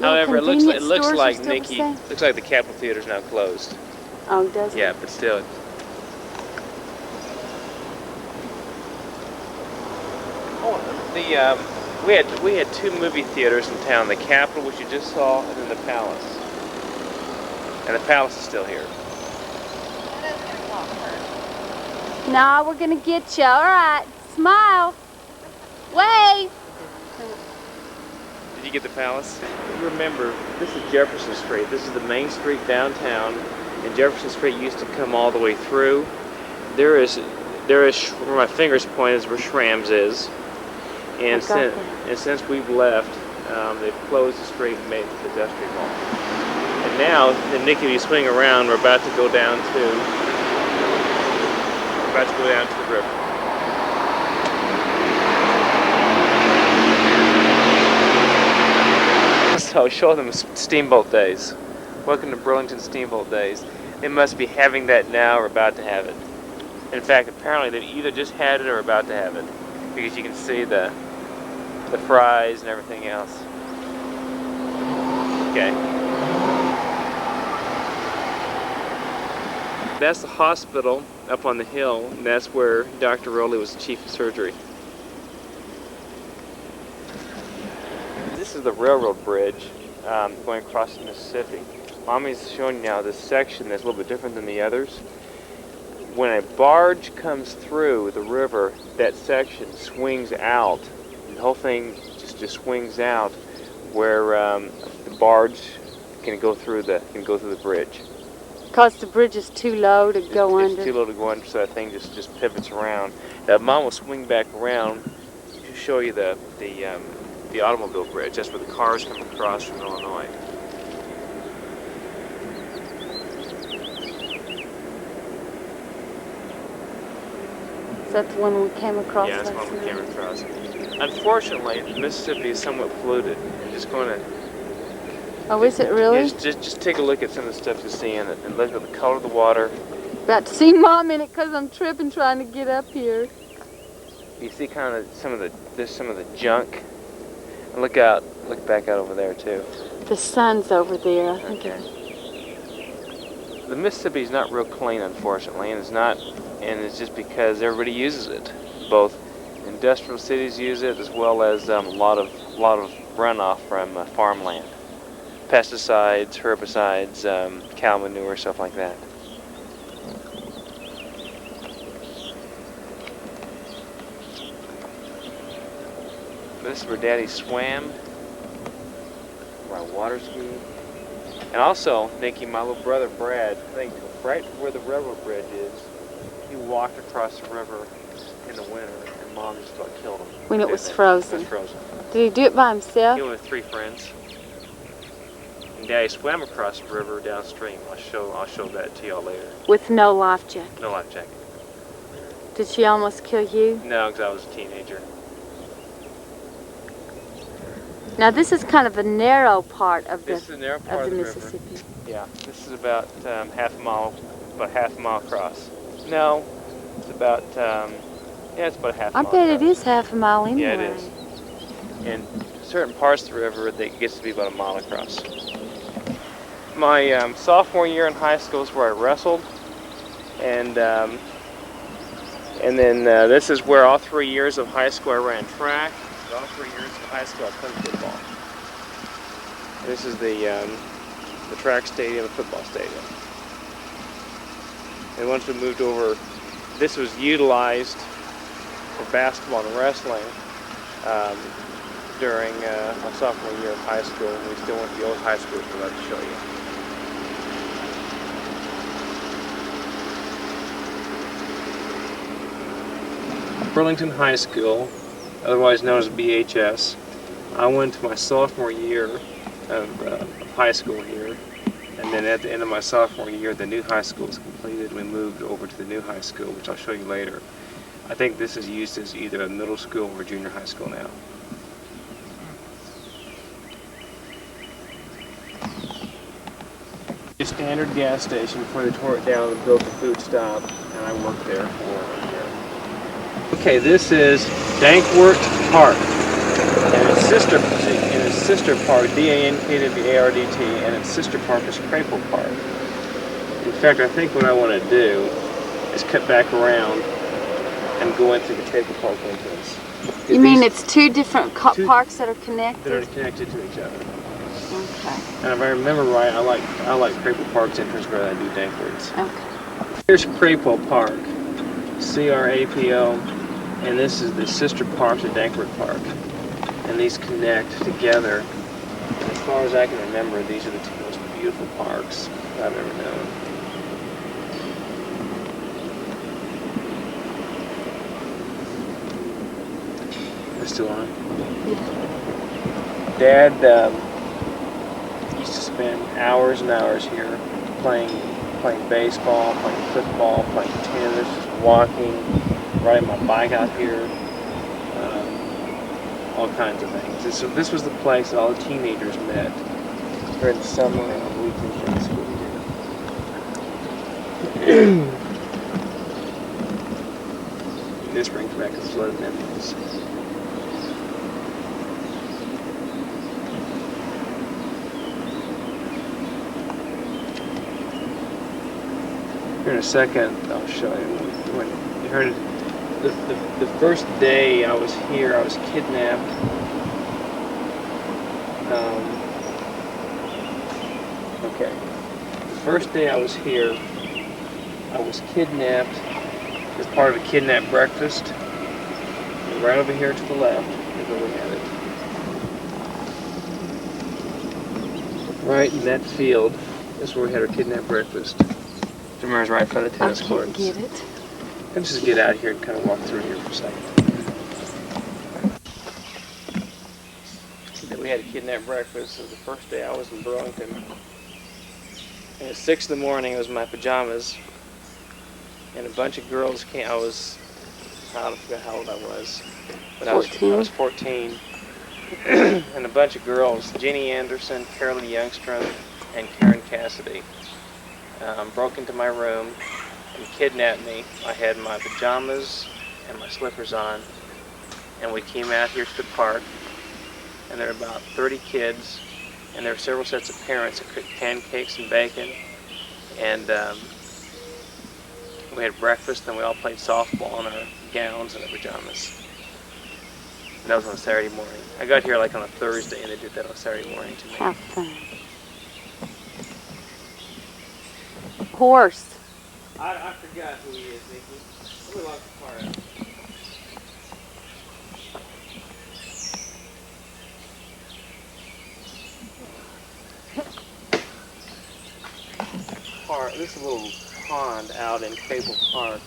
Speaker 7: However, it looks
Speaker 4: convenience stores are
Speaker 7: like
Speaker 4: still the
Speaker 7: Nikki.
Speaker 4: same.
Speaker 7: Looks like the Capitol Theater's now closed.
Speaker 4: Oh, does it?
Speaker 7: Yeah, but still. We had two movie theaters in town: the Capitol, which you just saw, and then the Palace. And the Palace is still here.
Speaker 4: Nah, we're gonna get you. All right, smile. Wave.
Speaker 7: Did you get the Palace? Remember, this is Jefferson Street. This is the main street downtown, and Jefferson Street used to come all the way through. There is where my fingers point is where Shrams is, and since we've left, they've closed the street and made it the pedestrian mall. And now, then Nikki, we swing around. We're about to go down to the river. So show them Steamboat Days. Welcome to Burlington Steamboat Days. They must be having that now or about to have it. In fact, apparently they've either just had it or about to have it, because you can see the fries and everything else. Okay. That's the hospital up on the hill, and that's where Dr. Rowley was the chief of surgery. This is the railroad bridge going across the Mississippi. Mommy's showing you now this section that's a little bit different than the others. When a barge comes through the river, that section swings out. The whole thing just swings out, where the barge can go through the bridge.
Speaker 4: Because the bridge is too low to go under.
Speaker 7: It's too low to go under, so that thing just pivots around. Now, Mom will swing back around to show you the automobile bridge. That's where the cars come across from Illinois.
Speaker 4: Is that the one we came across
Speaker 7: Yeah, that's
Speaker 4: last
Speaker 7: one we
Speaker 4: night?
Speaker 7: came across. Unfortunately, the Mississippi is somewhat polluted. I'm just going to
Speaker 1: Oh, is it really?
Speaker 7: Yeah, just take a look at some of the stuff you see in it, and look at the color of the water.
Speaker 1: About to see Mom in it because I'm tripping trying to get up here.
Speaker 7: You see kind of some of the junk. And look back out over there too.
Speaker 1: The sun's over there. I think
Speaker 7: Okay. The Mississippi's not real clean, unfortunately, and it's just because everybody uses it. Both industrial cities use it, as well as a lot of runoff from farmland, pesticides, herbicides, cow manure, stuff like that. This is where Daddy swam, where I water skied. And also, Nikki, my little brother Brad, I think right where the railroad bridge is, he walked across the river in the winter, and Mom just about killed him.
Speaker 1: when it was frozen.
Speaker 7: It was frozen.
Speaker 1: Did he do it by himself?
Speaker 7: He went with 3 friends. And Daddy swam across the river downstream. I'll show that to y'all later.
Speaker 1: With no life jacket.
Speaker 7: No life jacket.
Speaker 1: Did she almost kill you?
Speaker 7: No, because I was a teenager.
Speaker 1: Now this is kind of a narrow part of
Speaker 7: This is a narrow part of the river.
Speaker 1: Mississippi.
Speaker 7: Yeah, this is about half a mile across. No, it's about it's about half a
Speaker 1: I
Speaker 7: mile
Speaker 1: bet
Speaker 7: across.
Speaker 1: it is half a mile anyway.
Speaker 7: Yeah, it is. In certain parts of the river, it gets to be about a mile across. My sophomore year in high school is where I wrestled, and then this is where all 3 years of high school I ran track. All 3 years of high school I played football. This is the track stadium, the football stadium. And once we moved over, this was utilized for basketball and wrestling during my sophomore year of high school. We still went to the old high school, so I'd like to show you. Burlington High School, otherwise known as BHS. I went to my sophomore year of high school here, and then at the end of my sophomore year, the new high school was completed. We moved over to the new high school, which I'll show you later. I think this is used as either a middle school or junior high school now. A standard gas station before they tore it down and built the food stop, and I worked there for a year. Okay, this is Dankworth Park, and its sister park, D-A-N-K-W-A-R-D-T, and its sister park is Crapel Park. In fact, I think what I want to do is cut back around and go into the Crapel Park entrance.
Speaker 1: You mean it's two different parks that are connected?
Speaker 7: That are connected to each other.
Speaker 1: Okay.
Speaker 7: And if I remember right, I like Crapel Park's entrance rather than I do Dankworth's.
Speaker 1: Okay.
Speaker 7: Here's Crapel Park, C-R-A-P-O, and this is the sister park to Dankworth Park. And these connect together. And as far as I can remember, these are the 2 most beautiful parks I've ever known. We're still on? Yeah. Dad used to spend hours and hours here playing baseball, playing football, playing tennis, just walking, riding my bike out here. All kinds of things. This was the place that all the teenagers met during the summer and the weekends during the school year. This brings back a flood of memories. Here in a second, I'll show you. When you heard it. The first day I was here, I was kidnapped. Okay. The first day I was here, I was kidnapped as part of a kidnap breakfast. And right over here to the left is where we had it. Right in that field is where we had our kidnap breakfast. Demers right in front of the tennis courts.
Speaker 1: I can't get it.
Speaker 7: Let's just get out of here and kind of walk through here for a second. We had a kidnap breakfast. It was the first day I was in Burlington. And at 6 in the morning, it was my pajamas. And a bunch of girls came. I don't forget how old I was. But
Speaker 1: 14?
Speaker 7: I was 14. and a bunch of girls, Jeannie Anderson, Carolyn Youngstrom, and Karen Cassidy, broke into my room and kidnapped me. I had my pajamas and my slippers on, and we came out here to the park, and there were about 30 kids, and there were several sets of parents that cooked pancakes and bacon, and we had breakfast, and we all played softball in our gowns and our pajamas. And that was on a Saturday morning. I got here like on a Thursday, and they did that on Saturday morning to me.
Speaker 4: How fun. Horse.
Speaker 7: I forgot who he is, Nikki. Let me lock the car out. This is a little pond out in Cable Park.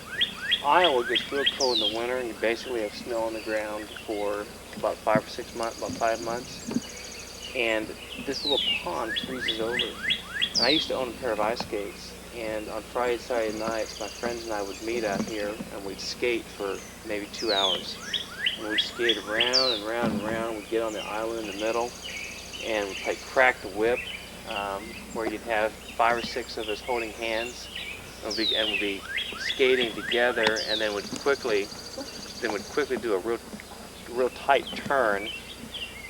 Speaker 7: Iowa gets real cold in the winter, and you basically have snow on the ground for about 5 or 6 months, about 5 months. And this little pond freezes over. And I used to own a pair of ice skates, and on Friday, Saturday nights, my friends and I would meet out here, and we'd skate for maybe 2 hours. And we'd skate around and round and round. We'd get on the island in the middle, and we'd play Crack the Whip, where you'd have 5 or 6 of us holding hands, and we'd be skating together, and then would quickly do a real tight turn,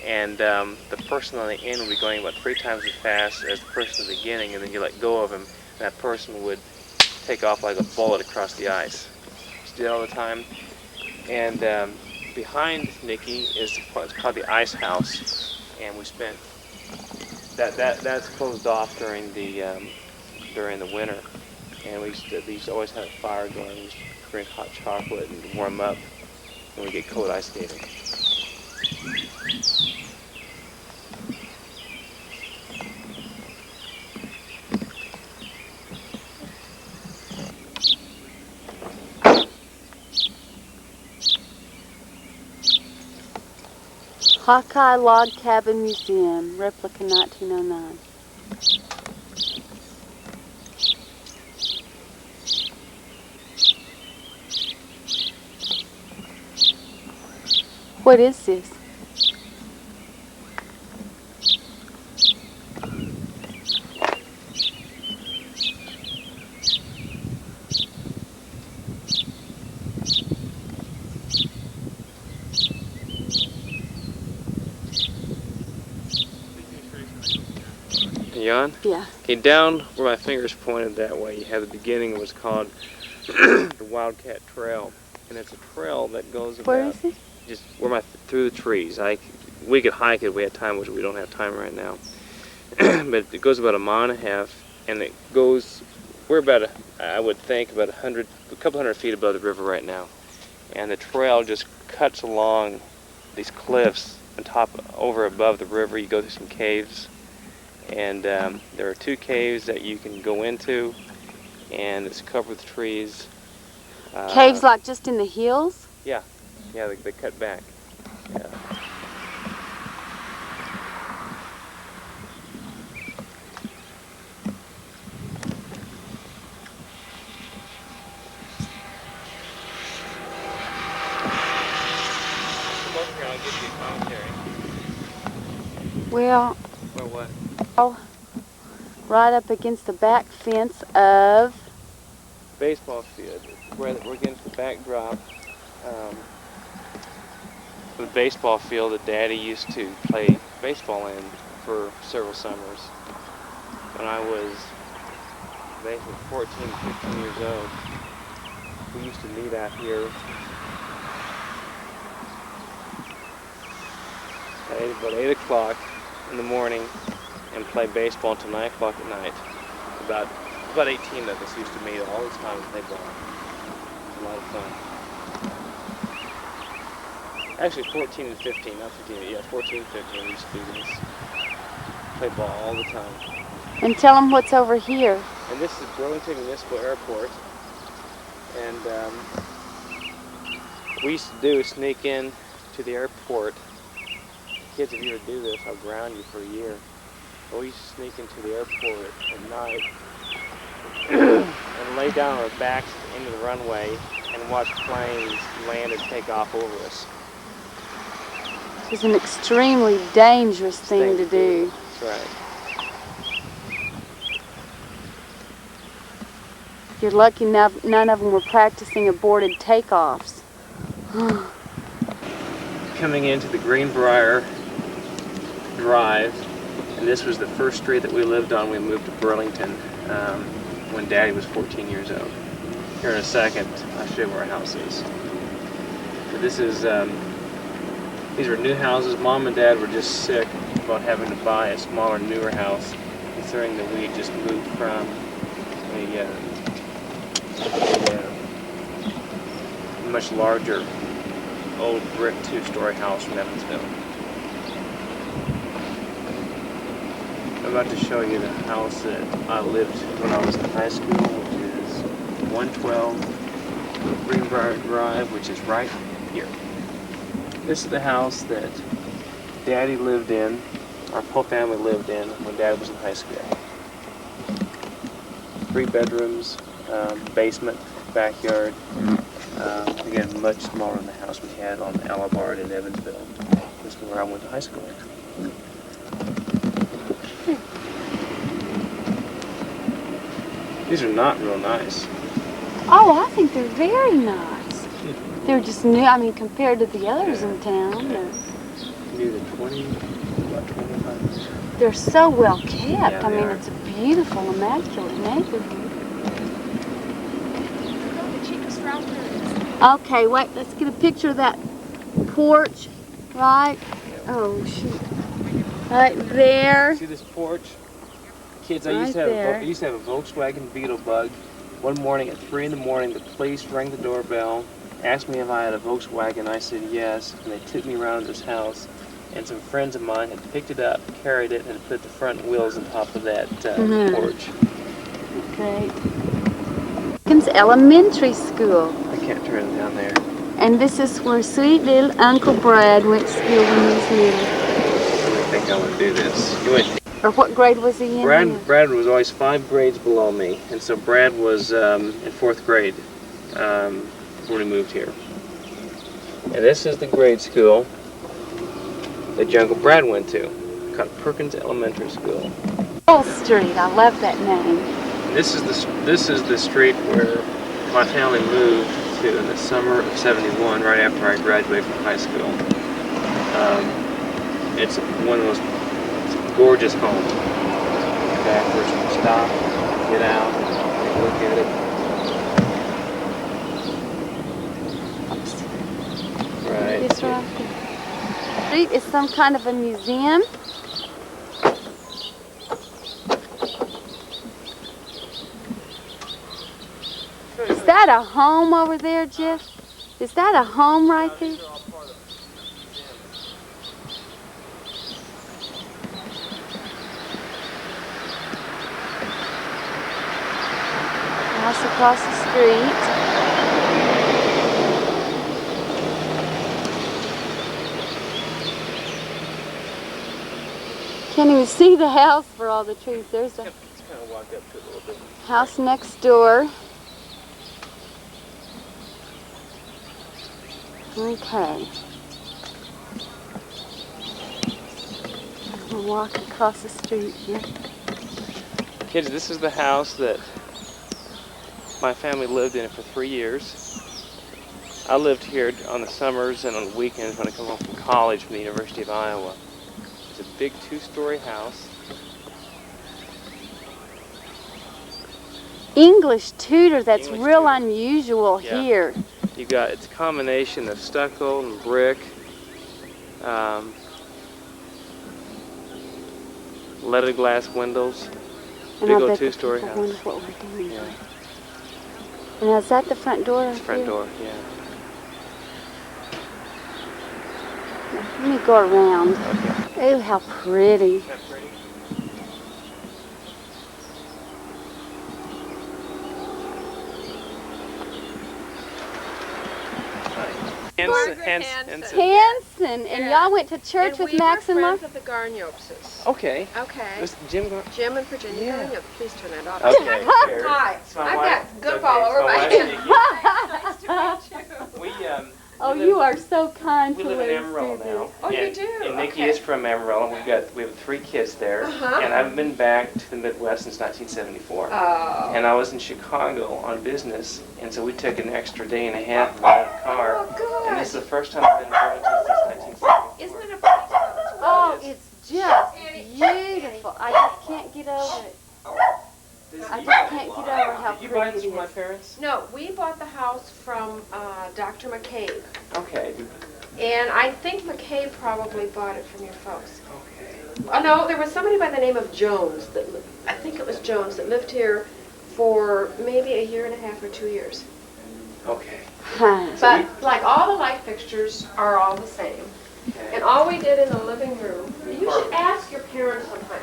Speaker 7: and the person on the end would be going about 3 times as fast as the person at the beginning, and then you let go of him, and that person would take off like a bullet across the ice. Just do that all the time. And behind Nikki is what's called the Ice House, and we spent that's closed off during the winter, and we used to always have a fire going. We used to drink hot chocolate and warm up when we get cold ice skating.
Speaker 4: Hawkeye Log Cabin Museum, replica 1909. What is this?
Speaker 7: You on?
Speaker 4: Yeah.
Speaker 7: Okay, down where my fingers pointed that way, you have the beginning of what's called the Wildcat Trail, and it's a trail that goes about.
Speaker 4: Where is it?
Speaker 7: Just through the trees. We could hike it if we had time, which we don't have time right now. But it goes about 1.5 miles, and it goes. We're about I would think about a couple hundred feet above the river right now, and the trail just cuts along these cliffs over above the river. You go through some caves, and there are 2 caves that you can go into, and it's covered with trees.
Speaker 4: Caves like just in the hills?
Speaker 7: Yeah, they cut back. Yeah. Come over here, I'll give you a commentary.
Speaker 4: Well,
Speaker 7: Or what?
Speaker 4: right up against the back fence of
Speaker 7: Baseball field. We're against the backdrop. The baseball field that Daddy used to play baseball in for several summers. When I was basically 14, 15 years old, we used to meet out here at about 8 o'clock in the morning and play baseball until 9 o'clock at night. About 18 of us used to meet all the time and play ball. It was a lot of fun. Actually, 14 and 15, not 15. Yeah, 14 and 15 we used to do this. Play ball all the time.
Speaker 4: and tell them what's over here.
Speaker 7: And this is Burlington Municipal Airport. And we used to do sneak in to the airport. Kids, if you ever do this, I'll ground you for a year. But we used to sneak into the airport at night and lay down on our backs into the runway and watch planes land and take off over us.
Speaker 4: is an extremely dangerous thing to do.
Speaker 7: That's right.
Speaker 4: You're lucky none of them were practicing aborted takeoffs.
Speaker 7: Coming into the Greenbrier Drive, and this was the first street that we lived on. We moved to Burlington when Daddy was 14 years old. Here in a second, I'll show you where our house is. But this is, these are new houses. Mom and Dad were just sick about having to buy a smaller, newer house, considering that we had just moved from a much larger old brick two-story house from Evansville. I'm about to show you the house that I lived when I was in high school, which is 112 Greenbrier Drive, which is right here. This is the house that Daddy lived in, our whole family lived in when Dad was in high school. 3 bedrooms, basement, backyard. Again, much smaller than the house we had on Alabard in Evansville. This is where I went to high school. These are not real nice.
Speaker 4: Oh, I think they're very nice. They're just new, I mean, compared to the others in town.
Speaker 7: Near the about 25 years.
Speaker 4: They're so well kept.
Speaker 7: Yeah,
Speaker 4: I mean,
Speaker 7: are.
Speaker 4: it's a beautiful, immaculate neighborhood. Okay, wait, let's get a picture of that porch, right? Oh, shoot. Right there.
Speaker 7: See this porch? Kids, I
Speaker 4: Right
Speaker 7: used to have
Speaker 4: there.
Speaker 7: I used to have a Volkswagen Beetlebug. One morning at 3 in the morning, the police rang the doorbell, asked me if I had a Volkswagen. I said yes, and they took me around this house. And some friends of mine had picked it up, carried it, and put the front wheels on top of that porch.
Speaker 4: Great. It's Elementary School.
Speaker 7: I can't turn it down there.
Speaker 4: And this is where sweet little Uncle Brad went to school when he was little.
Speaker 7: I think I want to do this. You went.
Speaker 4: Or what grade was he in?
Speaker 7: Brad was always 5 grades below me, and so Brad was in 4th grade when we moved here. And this is the grade school that your Uncle Brad went to, called Perkins Elementary School.
Speaker 4: Wall Street, I love that name.
Speaker 7: And this is the street where my family moved to in the summer of '71, right after I graduated from high school. It's one of the most gorgeous homes. Back where you can stop, get out, take a look at it. Right.
Speaker 4: This right there. Street is some kind of a museum. Is that a home over there, Jeff? Is that a home right there? House across the street. Can't even see the house for all the trees. There's a
Speaker 7: Let's kind of walk up to it a little bit.
Speaker 4: house next door. Okay. We'll walk across the street here.
Speaker 7: Kids, this is the house that my family lived in for 3 years. I lived here on the summers and on weekends when I come home from college from the University of Iowa. It's a big 2-story house.
Speaker 4: English tutor, that's
Speaker 7: English
Speaker 4: real
Speaker 7: tutor.
Speaker 4: unusual
Speaker 7: Yeah.
Speaker 4: here.
Speaker 7: It's a combination of stucco and brick, leaded glass windows,
Speaker 4: And
Speaker 7: big
Speaker 4: I
Speaker 7: old
Speaker 4: bet the
Speaker 7: 2-story
Speaker 4: people wonder
Speaker 7: house.
Speaker 4: what we're doing.
Speaker 7: Yeah.
Speaker 4: And is that the front door?
Speaker 7: It's front door, yeah.
Speaker 4: Let me go around.
Speaker 7: Okay.
Speaker 4: Oh, how pretty.
Speaker 7: Isn't that pretty? Hanson.
Speaker 4: Hanson, and
Speaker 2: Yeah.
Speaker 4: y'all went to church with Max and Mark?
Speaker 2: of the Garniopsis.
Speaker 7: Okay.
Speaker 2: Okay.
Speaker 7: Was Jim
Speaker 2: Jim and Virginia
Speaker 7: Yeah.
Speaker 2: Garniop. Please turn that off.
Speaker 7: Okay.
Speaker 2: Hi.
Speaker 7: It's my
Speaker 2: I've
Speaker 7: wife.
Speaker 2: got good
Speaker 7: Okay,
Speaker 2: all over
Speaker 7: it's
Speaker 2: my
Speaker 7: my
Speaker 2: head.
Speaker 7: wife. We
Speaker 4: Oh, Oh, you are so kind
Speaker 7: We
Speaker 4: to
Speaker 7: live
Speaker 4: let
Speaker 7: in
Speaker 4: us
Speaker 7: Amarillo
Speaker 4: do
Speaker 7: now.
Speaker 4: this.
Speaker 2: Oh, you
Speaker 7: and,
Speaker 2: do?
Speaker 7: And Nikki
Speaker 2: Okay.
Speaker 7: is from Amarillo. We have 3 kids there.
Speaker 2: Uh-huh.
Speaker 7: And I've been back to the Midwest since 1974.
Speaker 2: Oh.
Speaker 7: And I was in Chicago on business, and so we took an extra day and a half to ride the car.
Speaker 2: Oh, good.
Speaker 7: And this is the first time I've been in Burlington since 1974.
Speaker 2: Isn't it a pretty town?
Speaker 4: Oh, it's just beautiful. I just can't get over it. I just can't get over how
Speaker 7: Did you buy
Speaker 4: pretty
Speaker 7: this
Speaker 4: it
Speaker 7: from my
Speaker 4: is.
Speaker 7: parents?
Speaker 2: No, we bought the house from Dr. McCabe.
Speaker 7: Okay.
Speaker 2: And I think McCabe probably bought it from your folks.
Speaker 7: Okay.
Speaker 2: Oh, no, there was somebody by the name of Jones that I think it was Jones that lived here for maybe a year and a half or 2 years.
Speaker 7: Okay.
Speaker 4: Huh.
Speaker 2: But like all the light fixtures are all the same.
Speaker 7: Okay.
Speaker 2: And all we did in the living room, you should ask your parents sometime.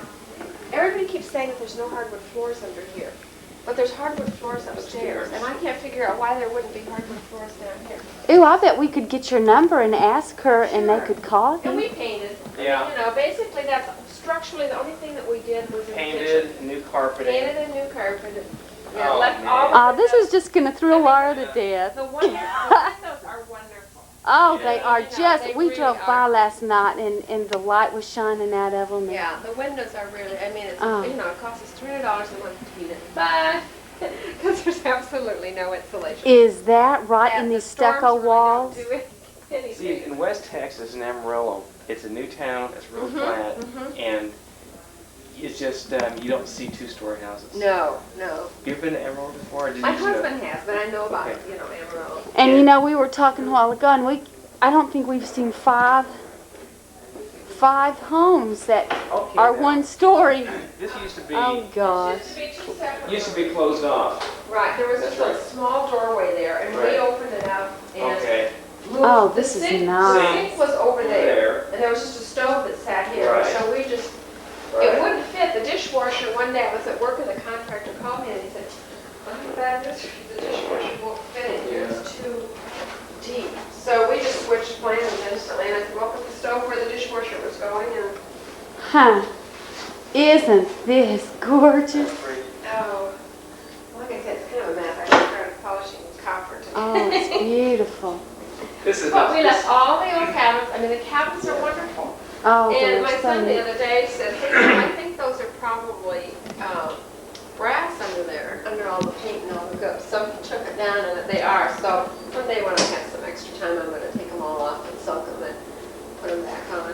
Speaker 2: Everybody keeps saying that there's no hardwood floors under here. But there's hardwood floors upstairs. And I can't figure out why there wouldn't be hardwood floors down here.
Speaker 4: Ooh, I bet we could get your number and ask her and they could call
Speaker 2: And
Speaker 4: you.
Speaker 2: we painted.
Speaker 7: Yeah.
Speaker 2: You know, basically that's structurally the only thing that we did was in the kitchen.
Speaker 7: Painted, new carpeting.
Speaker 2: Painted and new carpet. Yeah,
Speaker 7: Oh,
Speaker 2: left
Speaker 7: man.
Speaker 2: all
Speaker 4: Oh,
Speaker 2: the
Speaker 4: this
Speaker 2: windows.
Speaker 4: is just going to thrill Laura to death.
Speaker 2: The windows are wonderful.
Speaker 4: Oh, they are
Speaker 2: You know,
Speaker 4: just,
Speaker 2: they
Speaker 4: we
Speaker 2: really
Speaker 4: drove by
Speaker 2: are.
Speaker 4: last night and the light was shining out of them.
Speaker 2: Yeah, the windows are really, I mean, it's,
Speaker 4: Oh.
Speaker 2: you know, it costs us $300 a month to heat it. But, because there's absolutely no insulation.
Speaker 4: Is that right
Speaker 2: Yeah,
Speaker 4: in
Speaker 2: the
Speaker 4: these
Speaker 2: storms
Speaker 4: stucco
Speaker 2: really
Speaker 4: walls?
Speaker 2: don't do anything.
Speaker 7: See, in West Texas, in Amarillo, it's a new town, it's real
Speaker 2: Mm-hmm,
Speaker 7: flat, and it's just, you don't see 2-story houses.
Speaker 2: No, no.
Speaker 7: You ever been to Amarillo before? Or did
Speaker 2: My
Speaker 7: you just know?
Speaker 2: husband has, but I know about,
Speaker 7: Okay.
Speaker 2: you know, Amarillo.
Speaker 4: And you know, we were talking a while ago and I don't think we've seen five homes that
Speaker 7: Okay,
Speaker 4: are
Speaker 7: now,
Speaker 4: 1 story.
Speaker 7: This used to be,
Speaker 4: Oh, gosh.
Speaker 2: Used to be 2 separate
Speaker 7: used to
Speaker 2: rooms.
Speaker 7: be closed off.
Speaker 2: Right, there was
Speaker 7: That's
Speaker 2: just a
Speaker 7: right.
Speaker 2: small doorway there, and
Speaker 7: Right.
Speaker 2: we opened it up and
Speaker 7: Okay.
Speaker 2: moved.
Speaker 4: Oh,
Speaker 2: the
Speaker 4: this is
Speaker 2: sink-
Speaker 4: nice.
Speaker 2: The sink was over there,
Speaker 7: There.
Speaker 2: and there was just a stove that sat here,
Speaker 7: Right.
Speaker 2: so we just, it
Speaker 7: Right.
Speaker 2: wouldn't fit. The dishwasher, one day I was at work and the contractor called me and he said, "I'm bad, the dishwasher won't fit in here, it's too deep." So we just switched plans instantly, and I said, "Well, put the stove where the dishwasher was going," and,
Speaker 4: Huh. Isn't this gorgeous?
Speaker 2: oh, like I said, it's kind of a mess. I just started polishing copper today.
Speaker 4: Oh, it's beautiful.
Speaker 7: This is
Speaker 2: But we
Speaker 7: this-
Speaker 2: left all the old cabinets, I mean, the cabinets are wonderful.
Speaker 4: Oh,
Speaker 2: And
Speaker 4: they're
Speaker 2: my
Speaker 4: so
Speaker 2: son the
Speaker 4: neat.
Speaker 2: other day said, "Hey, I think those are probably brass under there, under all the paint and all the goods." So he took it down and they are. So someday when I have some extra time, I'm going to take them all off and soak them and put them back on.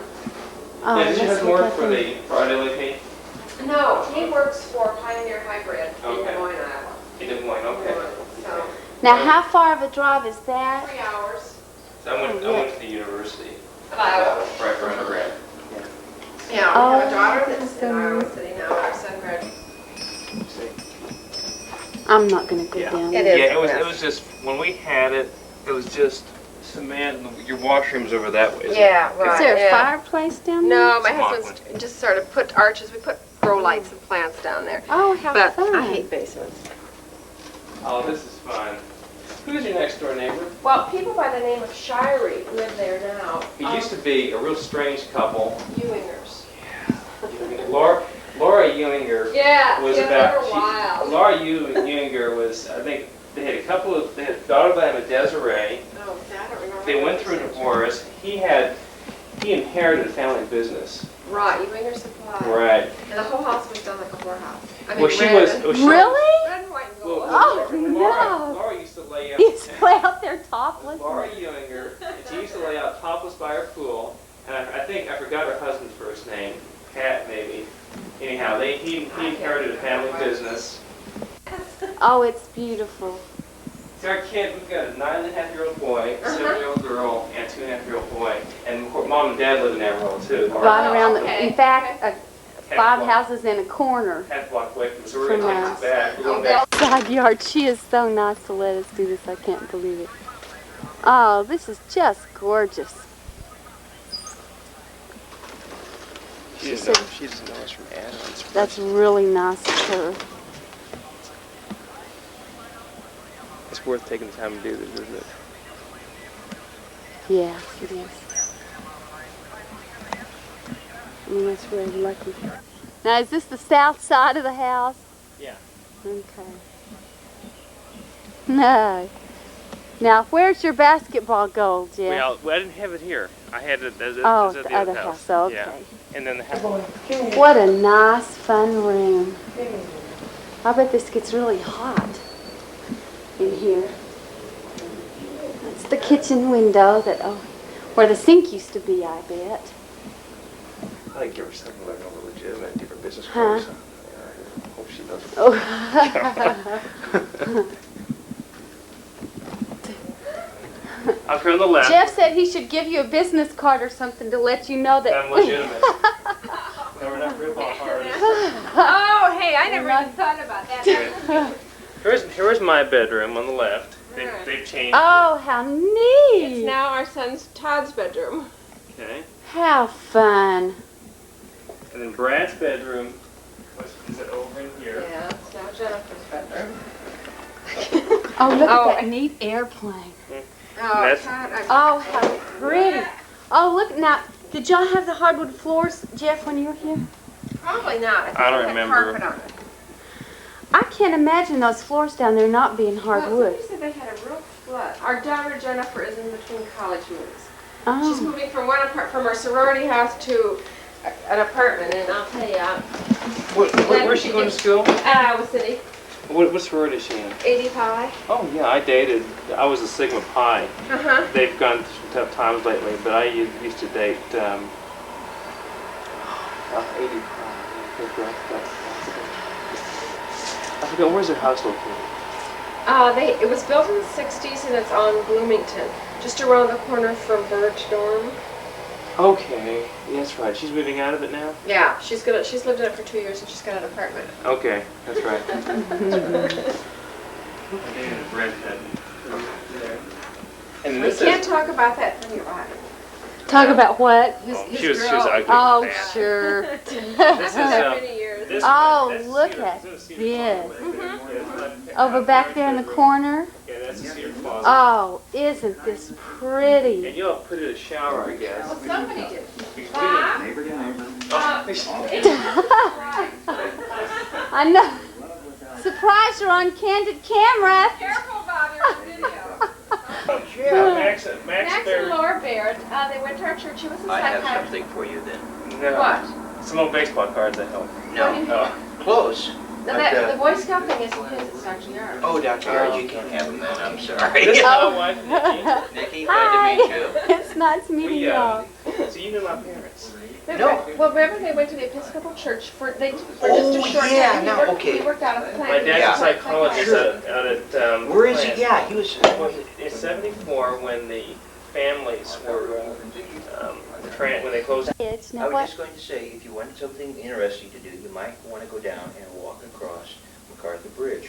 Speaker 4: Oh,
Speaker 7: Now, did you
Speaker 4: let's
Speaker 7: have
Speaker 4: look
Speaker 7: more
Speaker 4: at
Speaker 7: for
Speaker 4: them.
Speaker 7: the Friday paint?
Speaker 2: No, he works for Pioneer Hybrid in
Speaker 7: Okay.
Speaker 2: Des Moines, Iowa.
Speaker 7: In Des Moines, okay.
Speaker 2: So
Speaker 4: Now, how far of a drive is that?
Speaker 2: 3 hours.
Speaker 7: So I went to the university.
Speaker 2: Of Iowa.
Speaker 7: Right for undergrad.
Speaker 2: Yeah, we have a
Speaker 4: Oh,
Speaker 2: daughter that's
Speaker 4: so
Speaker 2: in Iowa
Speaker 4: nice.
Speaker 2: City now. Our son graduated.
Speaker 4: I'm not going to go
Speaker 7: Yeah.
Speaker 4: down
Speaker 2: It
Speaker 4: there.
Speaker 2: is.
Speaker 7: Yeah,
Speaker 2: a
Speaker 7: it
Speaker 2: mess.
Speaker 7: was just, when we had it, it was just cement, and your washroom's over that way.
Speaker 2: Yeah,
Speaker 4: Is
Speaker 2: right.
Speaker 4: there a
Speaker 2: yeah.
Speaker 4: fireplace down there?
Speaker 2: No, my
Speaker 7: It's
Speaker 2: husband's just sort of put arches, we put grow lights and plants down there.
Speaker 4: Oh, how
Speaker 2: But
Speaker 4: fun.
Speaker 2: I hate basements.
Speaker 7: Oh, this is fun. Who's your next door neighbor?
Speaker 2: Well, people by the name of Shirey live there now.
Speaker 7: He used to be a real strange couple.
Speaker 2: Ewingers.
Speaker 7: Laura Ewinger
Speaker 2: Yeah,
Speaker 7: was
Speaker 2: yeah,
Speaker 7: about.
Speaker 2: they were wild.
Speaker 7: Laura Ewinger was, I think, they had a daughter by the name of Desiree.
Speaker 2: Oh, see, I don't remember.
Speaker 7: They went through a divorce. He inherited a family business.
Speaker 2: Right, Ewinger Supply.
Speaker 7: Right.
Speaker 2: And the whole house was done like a whorehouse. I mean,
Speaker 7: Well, she
Speaker 2: red
Speaker 7: was.
Speaker 2: and-
Speaker 7: well, she-
Speaker 4: Really?
Speaker 2: Red, white, and
Speaker 7: Well,
Speaker 2: gold.
Speaker 4: Oh,
Speaker 7: Laura,
Speaker 4: no.
Speaker 7: Laura used to lay out.
Speaker 4: He's out there topless.
Speaker 7: Laura Ewinger, and she used to lay out topless by her pool, and I forgot her husband's first name, Pat maybe. Anyhow, he inherited a family business.
Speaker 4: Oh, it's beautiful.
Speaker 7: See, our kid, we've got a 9.5-year-old boy, a 7-year-old girl, and a 2.5-year-old boy, and of course, Mom and Dad live in Amarillo too.
Speaker 4: Right around the,
Speaker 2: okay.
Speaker 4: in fact,
Speaker 7: Half
Speaker 4: 5
Speaker 7: block-
Speaker 4: houses in a corner.
Speaker 7: half block away from us, so we're gonna
Speaker 4: From
Speaker 7: take
Speaker 4: us.
Speaker 7: this back. We're going
Speaker 2: Oh,
Speaker 7: back.
Speaker 4: Side yard. She is so nice to let us do this. I can't believe it. Oh, this is just gorgeous.
Speaker 9: She
Speaker 4: She
Speaker 9: doesn't
Speaker 4: said-
Speaker 9: know, she doesn't know us from Adam.
Speaker 4: That's really nice of her.
Speaker 9: It's worth taking the time to do this, isn't it?
Speaker 4: Yeah, it is. I mean, that's really lucky. Now, is this the south side of the house?
Speaker 7: Yeah.
Speaker 4: Okay. No.
Speaker 1: Now, where's your basketball goal, Jeff?
Speaker 7: Well, I didn't have it here. I had it at
Speaker 1: Oh,
Speaker 7: at
Speaker 1: the other house. Okay.
Speaker 7: Yeah. And then the house.
Speaker 1: What a nice, fun room. I bet this gets really hot in here. That's the kitchen window that, where the sink used to be, I bet.
Speaker 7: I think give her something like a legitimate, different business
Speaker 1: Huh?
Speaker 7: cards. I hope she doesn't.
Speaker 1: Oh.
Speaker 7: Up here on the left.
Speaker 1: Jeff said he should give you a business card or something to let you know that.
Speaker 7: I'm legitimate. No, we're not rip-off artists.
Speaker 2: Oh, hey, I never even thought about that.
Speaker 7: Here's my bedroom on the left. They've changed.
Speaker 1: Oh, how neat!
Speaker 2: It's now our son's Todd's bedroom.
Speaker 7: Okay.
Speaker 1: How fun.
Speaker 7: And then Brad's bedroom is it over in here?
Speaker 2: Yeah, it's now Jennifer's bedroom.
Speaker 1: Oh, look
Speaker 2: Oh.
Speaker 1: at that neat airplane.
Speaker 2: Oh,
Speaker 7: That's-
Speaker 2: Todd,
Speaker 1: Oh, how pretty. Oh, look, now, did y'all have the hardwood floors, Jeff, when you were here?
Speaker 2: probably not. think
Speaker 7: I don't
Speaker 2: we had
Speaker 7: remember.
Speaker 2: carpet on it.
Speaker 1: I can't imagine those floors down there not being
Speaker 2: Well,
Speaker 1: hardwood.
Speaker 2: somebody said they had a real flood. Our daughter Jennifer is in between college moves. She's
Speaker 1: Oh.
Speaker 2: moving from from her sorority house to an apartment, and I'll tell you,
Speaker 7: Where's she going to school?
Speaker 2: Iowa City,
Speaker 7: What sorority is she in?
Speaker 2: 85.
Speaker 7: Oh, yeah, I was a Sigma Pi.
Speaker 2: Uh-huh.
Speaker 7: They've gone through some tough times lately, but I used to date 85. I forget, where's their house located?
Speaker 2: It was built in the 60s, and it's on Bloomington, just around the corner from Burge Dorm.
Speaker 7: Okay, that's right. She's moving out of it now?
Speaker 2: Yeah, she's lived in it for 2 years, and she's got an apartment.
Speaker 7: Okay, that's right. I dated a redhead there. And
Speaker 2: We
Speaker 7: this
Speaker 2: can't
Speaker 7: is,
Speaker 2: talk about that from your body.
Speaker 1: Talk about what?
Speaker 7: she was ugly.
Speaker 1: Oh,
Speaker 7: bad.
Speaker 1: sure.
Speaker 7: This is,
Speaker 2: Many years.
Speaker 7: this,
Speaker 1: Oh,
Speaker 7: that's
Speaker 1: look
Speaker 7: Cedar-
Speaker 1: at
Speaker 7: this is Cedar
Speaker 1: this.
Speaker 7: Closet right there. Yeah, it's not-
Speaker 1: Over back there in the corner.
Speaker 7: Yeah, that's a cedar closet.
Speaker 1: Oh, isn't this pretty?
Speaker 7: And you'll put in a shower, I guess.
Speaker 2: Well, somebody did.
Speaker 7: Bob?
Speaker 1: I know. Surprise, you're on candid camera.
Speaker 2: Careful, Bob, you're on video.
Speaker 7: Max
Speaker 2: Max and
Speaker 7: Baird.
Speaker 2: Laura Baird, they went to our church. She was a
Speaker 10: I have
Speaker 2: psychiatrist.
Speaker 10: something for you then.
Speaker 7: No.
Speaker 2: What?
Speaker 7: Some old baseball cards I help.
Speaker 10: No,
Speaker 7: Oh.
Speaker 10: close.
Speaker 2: No, the Boy Scout thing isn't his, it's Dr. Yard.
Speaker 10: Oh, Dr. Yard, you can't have them then, I'm sorry.
Speaker 7: This is
Speaker 1: Oh.
Speaker 7: my wife, Nikki.
Speaker 10: Nikki, glad to meet you.
Speaker 1: It's nice meeting
Speaker 7: We,
Speaker 1: y'all.
Speaker 7: so you knew my parents.
Speaker 10: No.
Speaker 2: Well, remember they went to the Episcopal Church for just a
Speaker 10: Oh,
Speaker 2: short
Speaker 10: yeah,
Speaker 2: time.
Speaker 10: no, okay.
Speaker 2: He worked out of the
Speaker 7: My
Speaker 2: plant.
Speaker 7: dad's
Speaker 10: Yeah.
Speaker 7: a psychologist out at
Speaker 10: Where is he?
Speaker 7: Plant.
Speaker 10: Yeah, he was,
Speaker 7: In '74, when the families were when they closed.
Speaker 1: It's
Speaker 10: I
Speaker 1: now
Speaker 10: was
Speaker 1: what?
Speaker 10: just going to say, if you want something interesting to do, you might want to go down and walk across MacArthur Bridge.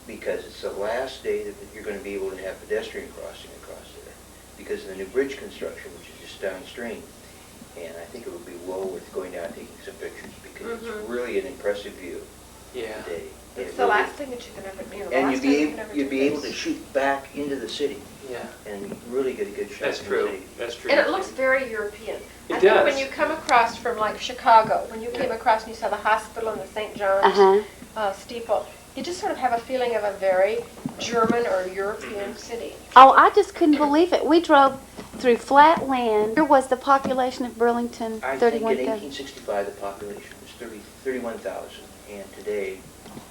Speaker 10: Because it's the last day that you're going to be able to have pedestrian crossing across there. Because of the new bridge construction, which is just downstream. And I think it would be well worth going down and taking some pictures because it's really an impressive view
Speaker 7: Yeah.
Speaker 10: today.
Speaker 2: It's the last thing that you can ever do.
Speaker 10: And you'd be able to shoot back into the city
Speaker 7: Yeah.
Speaker 10: and really get a good shot.
Speaker 7: That's
Speaker 10: of the
Speaker 7: true.
Speaker 10: city.
Speaker 7: That's true.
Speaker 2: And it looks very European.
Speaker 7: It
Speaker 2: I think
Speaker 7: does.
Speaker 2: when you come across from like Chicago, when you came across and you saw the hospital and the St. John's
Speaker 1: Uh-huh.
Speaker 2: steeple, you just sort of have a feeling of a very German or European city.
Speaker 1: Oh, I just couldn't believe it. We drove through flat land. Here was the population of Burlington,
Speaker 10: I think in
Speaker 1: 31,000.
Speaker 10: 1865 the population was 31,000, and today,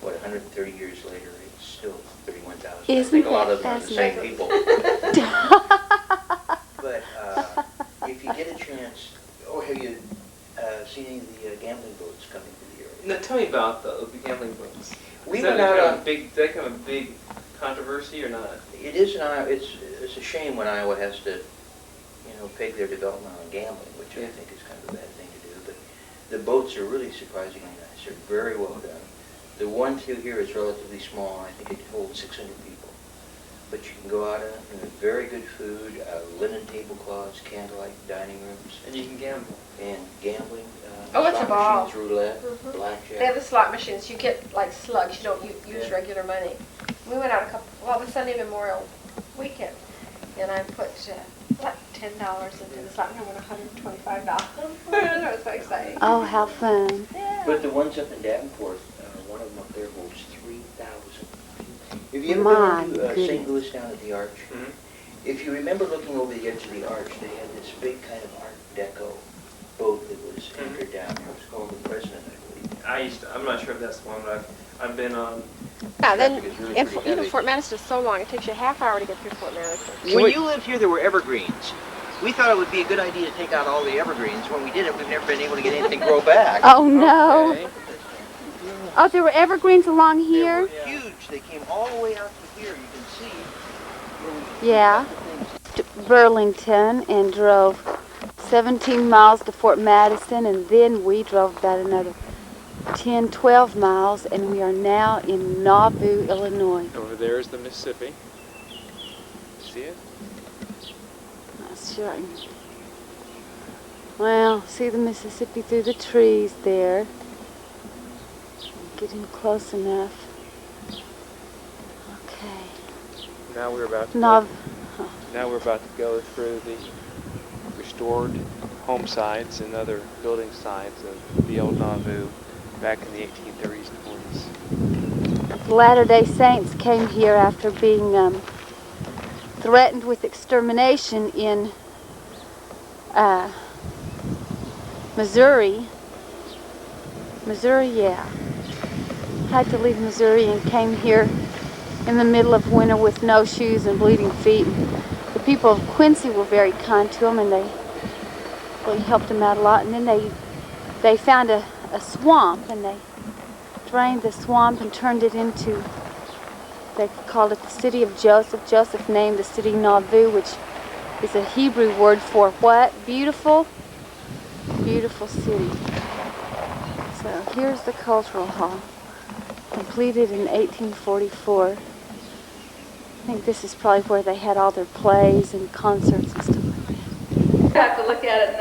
Speaker 10: 130 years later, it's still 31,000. I
Speaker 1: Isn't
Speaker 10: think a lot
Speaker 1: that
Speaker 10: of them are the same
Speaker 1: fascinating?
Speaker 10: people. But if you get a chance, have you seen any of the gambling boats coming to the area?
Speaker 7: Now tell me about the gambling books.
Speaker 10: We
Speaker 7: Is that
Speaker 10: went out
Speaker 7: kind of
Speaker 10: on-
Speaker 7: a big, that kind of a big controversy or not?
Speaker 10: It is an Iowa. It's a shame when Iowa has to, peg their development on gambling, which I think is kind of a bad thing to do. But the boats are really surprisingly nice. They're very well done. The one through here is relatively small. I think it holds 600 people. But you can go out and there's very good food, linen tablecloths, candlelight dining rooms,
Speaker 7: And you can gamble.
Speaker 10: and gambling.
Speaker 2: Oh, it's a
Speaker 10: slot
Speaker 2: ball.
Speaker 10: machines, roulette,
Speaker 2: They have
Speaker 10: blackjack.
Speaker 2: the slot machines. You get like slugs. You don't use regular money. We went out the Sunday Memorial weekend, and I put like $10 into the slot and I won $125. That was so exciting.
Speaker 1: Oh, how fun.
Speaker 2: Yeah.
Speaker 10: But the ones up in Davenport, one of them up there holds 3,000. Have you ever
Speaker 4: My
Speaker 10: been to St.
Speaker 4: goodness.
Speaker 10: Louis down at the Arch? If you remember looking over the edge of the Arch, they had this big kind of Art Deco boat that was anchored down there. It was called the President, I believe.
Speaker 7: I'm not sure if that's the one, but I've been on.
Speaker 2: Yeah, then,
Speaker 10: Traffic is really
Speaker 2: and
Speaker 10: pretty
Speaker 2: even
Speaker 10: heavy.
Speaker 2: Fort Madison is so long, it takes you a half hour to get through Fort Madison.
Speaker 10: When you lived here, there were evergreens. We thought it would be a good idea to take out all the evergreens. When we did it, we've never been able to get anything grow back.
Speaker 4: Oh, no.
Speaker 7: Okay.
Speaker 4: Oh, there were evergreens along
Speaker 10: They
Speaker 4: here?
Speaker 10: were huge. They came all the way out to here. You can see. where we
Speaker 4: Yeah.
Speaker 10: put the things.
Speaker 4: To Burlington and drove 17 miles to Fort Madison, and then we drove about another 10, 12 miles, and we are now in Nauvoo, Illinois.
Speaker 7: Over there is the Mississippi. See it?
Speaker 4: Not sure I can... Well, see the Mississippi through the trees there. Getting close enough. Okay.
Speaker 7: Now we're about to.
Speaker 4: Nav...
Speaker 7: Now we're about to go through the restored home sites and other building sites of the old Nauvoo back in the 1830s and 40s.
Speaker 4: The Latter-day Saints came here after being threatened with extermination in Missouri. Missouri, yeah. Had to leave Missouri and came here in the middle of winter with no shoes and bleeding feet. The people of Quincy were very kind to him, and they really helped him out a lot. And then they found a swamp, and they drained the swamp and turned it into, they called it the city of Joseph. Joseph named the city Nauvoo, which is a Hebrew word for what? Beautiful? Beautiful city. So here's the cultural hall, completed in 1844. I think this is probably where they had all their plays and concerts and stuff like that.
Speaker 11: You have to look at it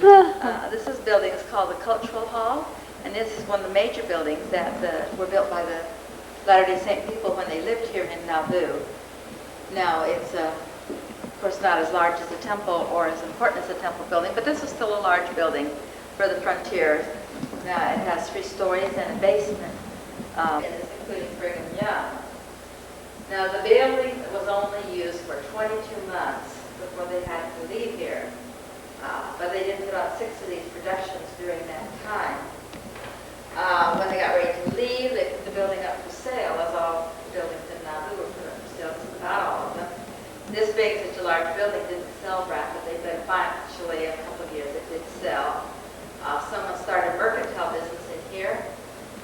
Speaker 11: now. This is building is called the Cultural Hall, and this is one of the major buildings that were built by the Latter-day Saint people when they lived here in Nauvoo. Now it's of course not as large as the temple or as important as the temple building, but this is still a large building for the frontiers. Now it has 3 stories and a basement, and it's including Brigham Young. Now the building was only used for 22 months before they had to leave here. But they did put on 6 of these productions during that time. When they got ready to leave, they put the building up for sale, as all buildings in Nauvoo were put up for sale, just about all of them. This big, such a large building didn't sell rapidly, but actually in a couple of years it did sell. Someone started a mercantile business in here,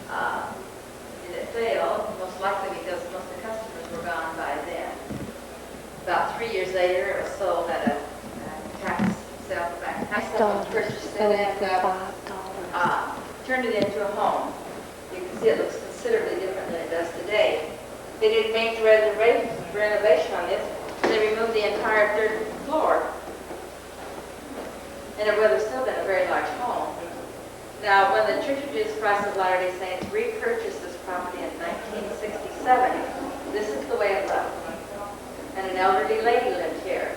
Speaker 11: and it failed, most likely because most of the customers were gone by then. About 3 years later, it was sold at a tax sale for back. Someone purchased it and turned it into a home. You can see it looks considerably different than it does today. They did major renovation on this. They removed the entire 3rd floor. And it would have still been a very large home. Now, when the Church of Jesus Christ of Latter-day Saints repurchased this property in 1967, this is the way it looked. And an elderly lady lived here.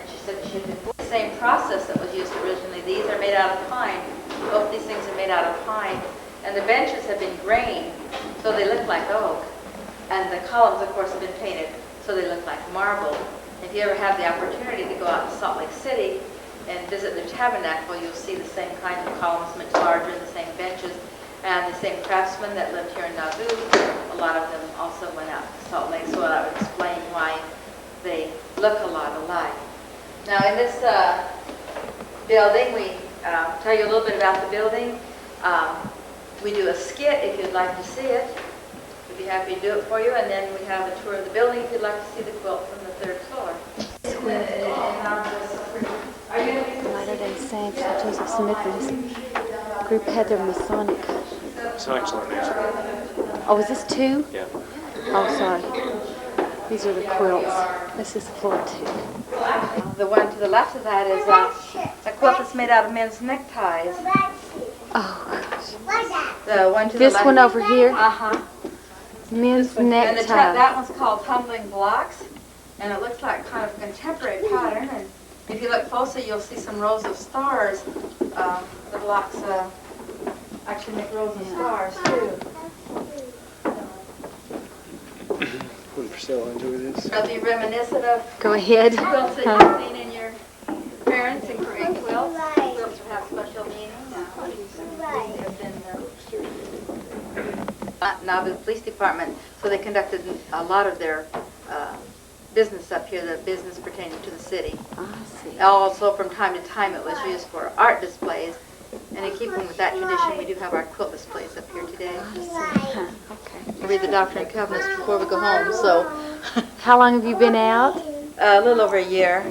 Speaker 11: And she said she did the same process that was used originally. These are made out of pine. Both these things are made out of pine. And the benches have been grained, so they look like oak. And the columns, of course, have been painted, so they look like marble. If you ever have the opportunity to go out to Salt Lake City and visit the tabernacle, you'll see the same kinds of columns, much larger, the same benches, and the same craftsmen that lived here in Nauvoo. A lot of them also went out to Salt Lake, so that would explain why they look a lot alike. Now, in this building, we tell you a little bit about the building. We do a skit if you'd like to see it. We'd be happy to do it for you, and then we have a tour of the building if you'd like to see the quilt from the 3rd floor.
Speaker 4: Latter-day Saints, Joseph Smith and his group had their Masonic.
Speaker 7: It's an excellent answer.
Speaker 4: Oh, is this 2?
Speaker 7: Yeah.
Speaker 4: Oh, sorry. These are the quilts. This is floor 2.
Speaker 11: The one to the left of that is a quilt that's made out of men's neckties.
Speaker 4: Oh, gosh.
Speaker 11: The one to the
Speaker 4: This
Speaker 11: left.
Speaker 4: one over here?
Speaker 11: Uh-huh.
Speaker 4: Men's
Speaker 11: And
Speaker 4: necktie.
Speaker 11: that one's called Tumbling Blocks, and it looks like kind of a contemporary pattern. And if you look closer, you'll see some rows of stars. The blocks actually make rows of stars, too.
Speaker 7: When Priscilla enjoy this.
Speaker 11: It'll be reminiscent of
Speaker 1: Go ahead.
Speaker 11: quilts that you've seen in your parents and great quilts. Quilts have special meaning. Nauvoo Police Department, so they conducted a lot of their business up here, the business pertaining to the city.
Speaker 1: I see.
Speaker 11: Also, from time to time, it was used for art displays, and in keeping with that tradition, we do have our quilt displays up here today.
Speaker 1: Huh, okay.
Speaker 11: We read the Doctrine and Covenants before we go home, so
Speaker 1: How long have you been out?
Speaker 11: a little over a year.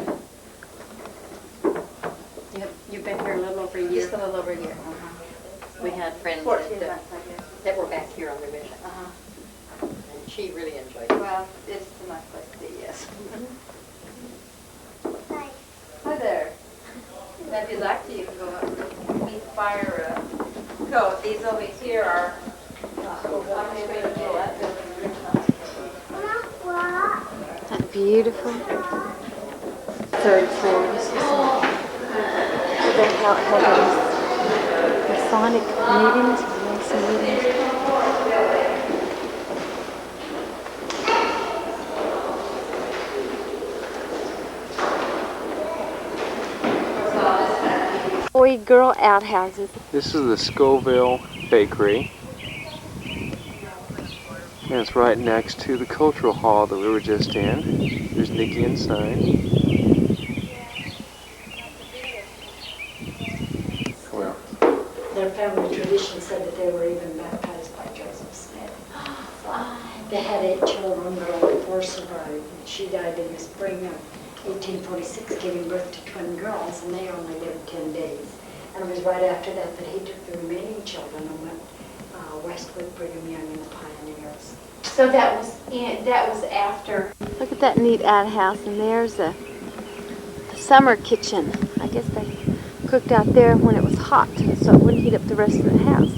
Speaker 12: You've been here a little over a year?
Speaker 11: Just a little over a year.
Speaker 12: We had friends
Speaker 11: 14
Speaker 12: that,
Speaker 11: months, I guess.
Speaker 12: that were back here on the mission. And she really enjoyed it.
Speaker 11: Well, it's a nice place to be, yes. Hi there. Now, if you'd like to, you can go up and meet the fire code. These over here are
Speaker 1: Isn't that beautiful? Third floor. This is how it had these Masonic meetings, Mason meetings. Boy-girl outhouses.
Speaker 7: This is the Scoville Bakery. And it's right next to the Cultural Hall that we were just in. There's Nikki inside. Well,
Speaker 12: Their family tradition said that they were even baptized by Joseph Smith. They had 8 children, but only 4 survived. She died in the spring of 1846, giving birth to twin girls, and they only lived 10 days. And it was right after that that he took the remaining children and went west with Brigham Young and the pioneers.
Speaker 1: So that was after. Look at that neat outhouse, and there's the summer kitchen. I guess they cooked out there when it was hot, so it wouldn't heat up the rest of the house.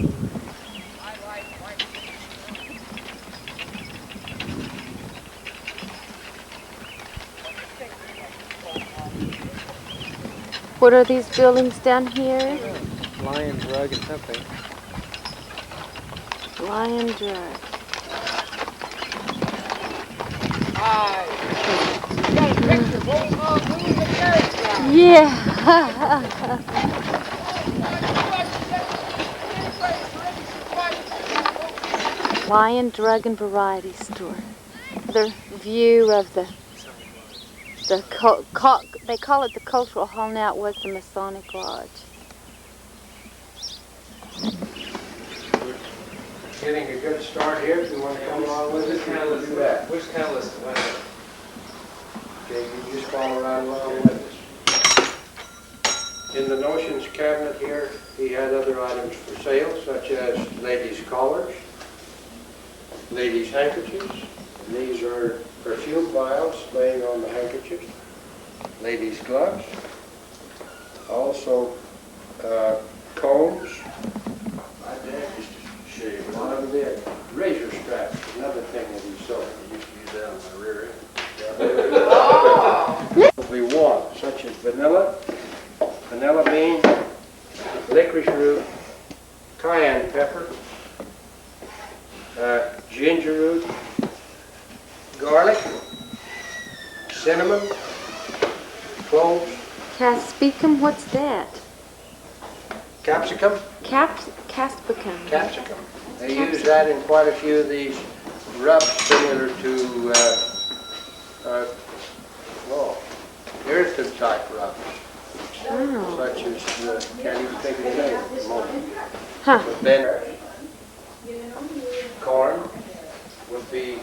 Speaker 1: What are these buildings down here?
Speaker 7: Lion Drug and something.
Speaker 1: Lion Drug. Yeah. Lion Drug and Variety Store. The view of the they call it the Cultural Hall. Now it was the Masonic Lodge.
Speaker 13: Getting a good start here. If you want to come along with us, you can do that.
Speaker 7: Which kind of list?
Speaker 13: Okay, you just follow right along with us. In the notions cabinet here, he had other items for sale, such as ladies' collars, ladies' handkerchiefs. These are perfume vials laying on the handkerchiefs. Ladies' gloves. Also, combs. My dad used to shave a lot of them. Razor straps, another thing that he sold. I used to use that on my rear end. We want, such as vanilla bean, licorice root, cayenne pepper, ginger root, garlic, cinnamon, cloves.
Speaker 1: Caspicum, what's that?
Speaker 13: Capsicum.
Speaker 1: Caspicum.
Speaker 13: Capsicum. They use that in quite a few of these rubs similar to irritant type rubs.
Speaker 1: Oh.
Speaker 13: Such as, can't even think of the name at the moment.
Speaker 1: Huh.
Speaker 13: But then corn would be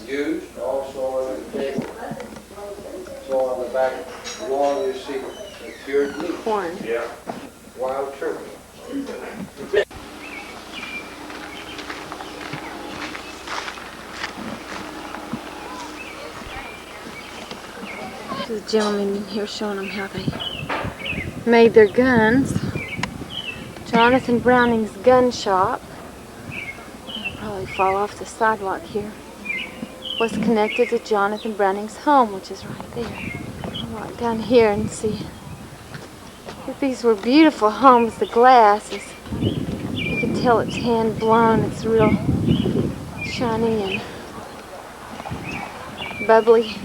Speaker 13: used also on the table. So on the back wall you see cured meat.
Speaker 1: Corn.
Speaker 13: Yeah. Wild turkey.
Speaker 1: There's a gentleman in here showing them how they made their guns. Jonathan Browning's gun shop. I'll probably fall off the sidewalk here. Was connected to Jonathan Browning's home, which is right there. I'll walk down here and see. If these were beautiful homes. The glass is, you can tell it's hand blown. It's real shiny and bubbly.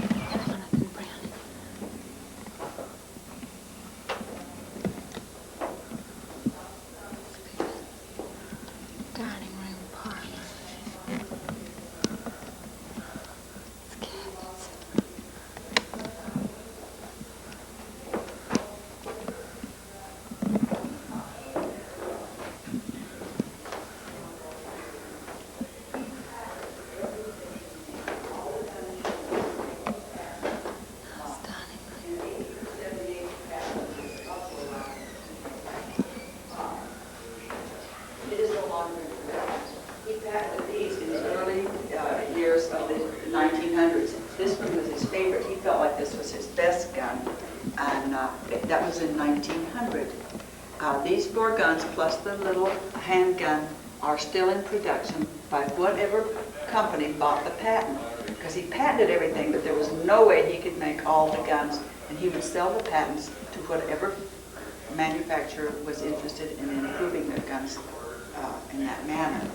Speaker 1: Dining room, parlor. It's cabinets.
Speaker 14: It is no longer in production. He patented these in the early years of the 1900s. This one was his favorite. He felt like this was his best gun, and that was in 1900. These 4 guns plus the little handgun are still in production by whatever company bought the patent, because he patented everything, but there was no way he could make all the guns, and he would sell the patents to whatever manufacturer was interested in improving their guns in that manner.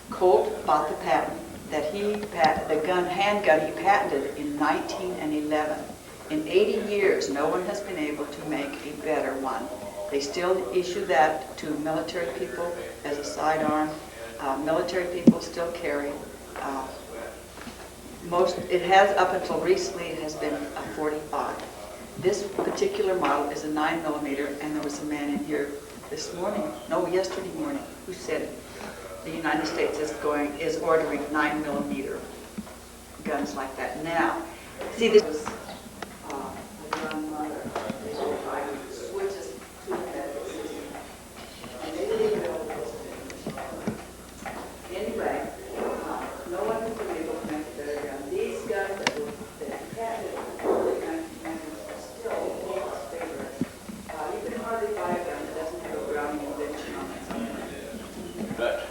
Speaker 14: Colt bought the patent that handgun he patented in 1911. In 80 years, no one has been able to make a better one. They still issue that to military people as a sidearm. Military people still carry. It has, up until recently, it has been a 45. This particular model is a 9mm, and there was a man in here yesterday morning, who said the United States is ordering 9mm guns like that now. See, this was a young mother. They were trying to switch us to the medical system, and they didn't even know those things. Anyway, no one has been able to make a better gun. These guns that he patented in the early 1990s are still people's favorites. You can hardly buy a gun that doesn't have a Browning invention on it.
Speaker 15: But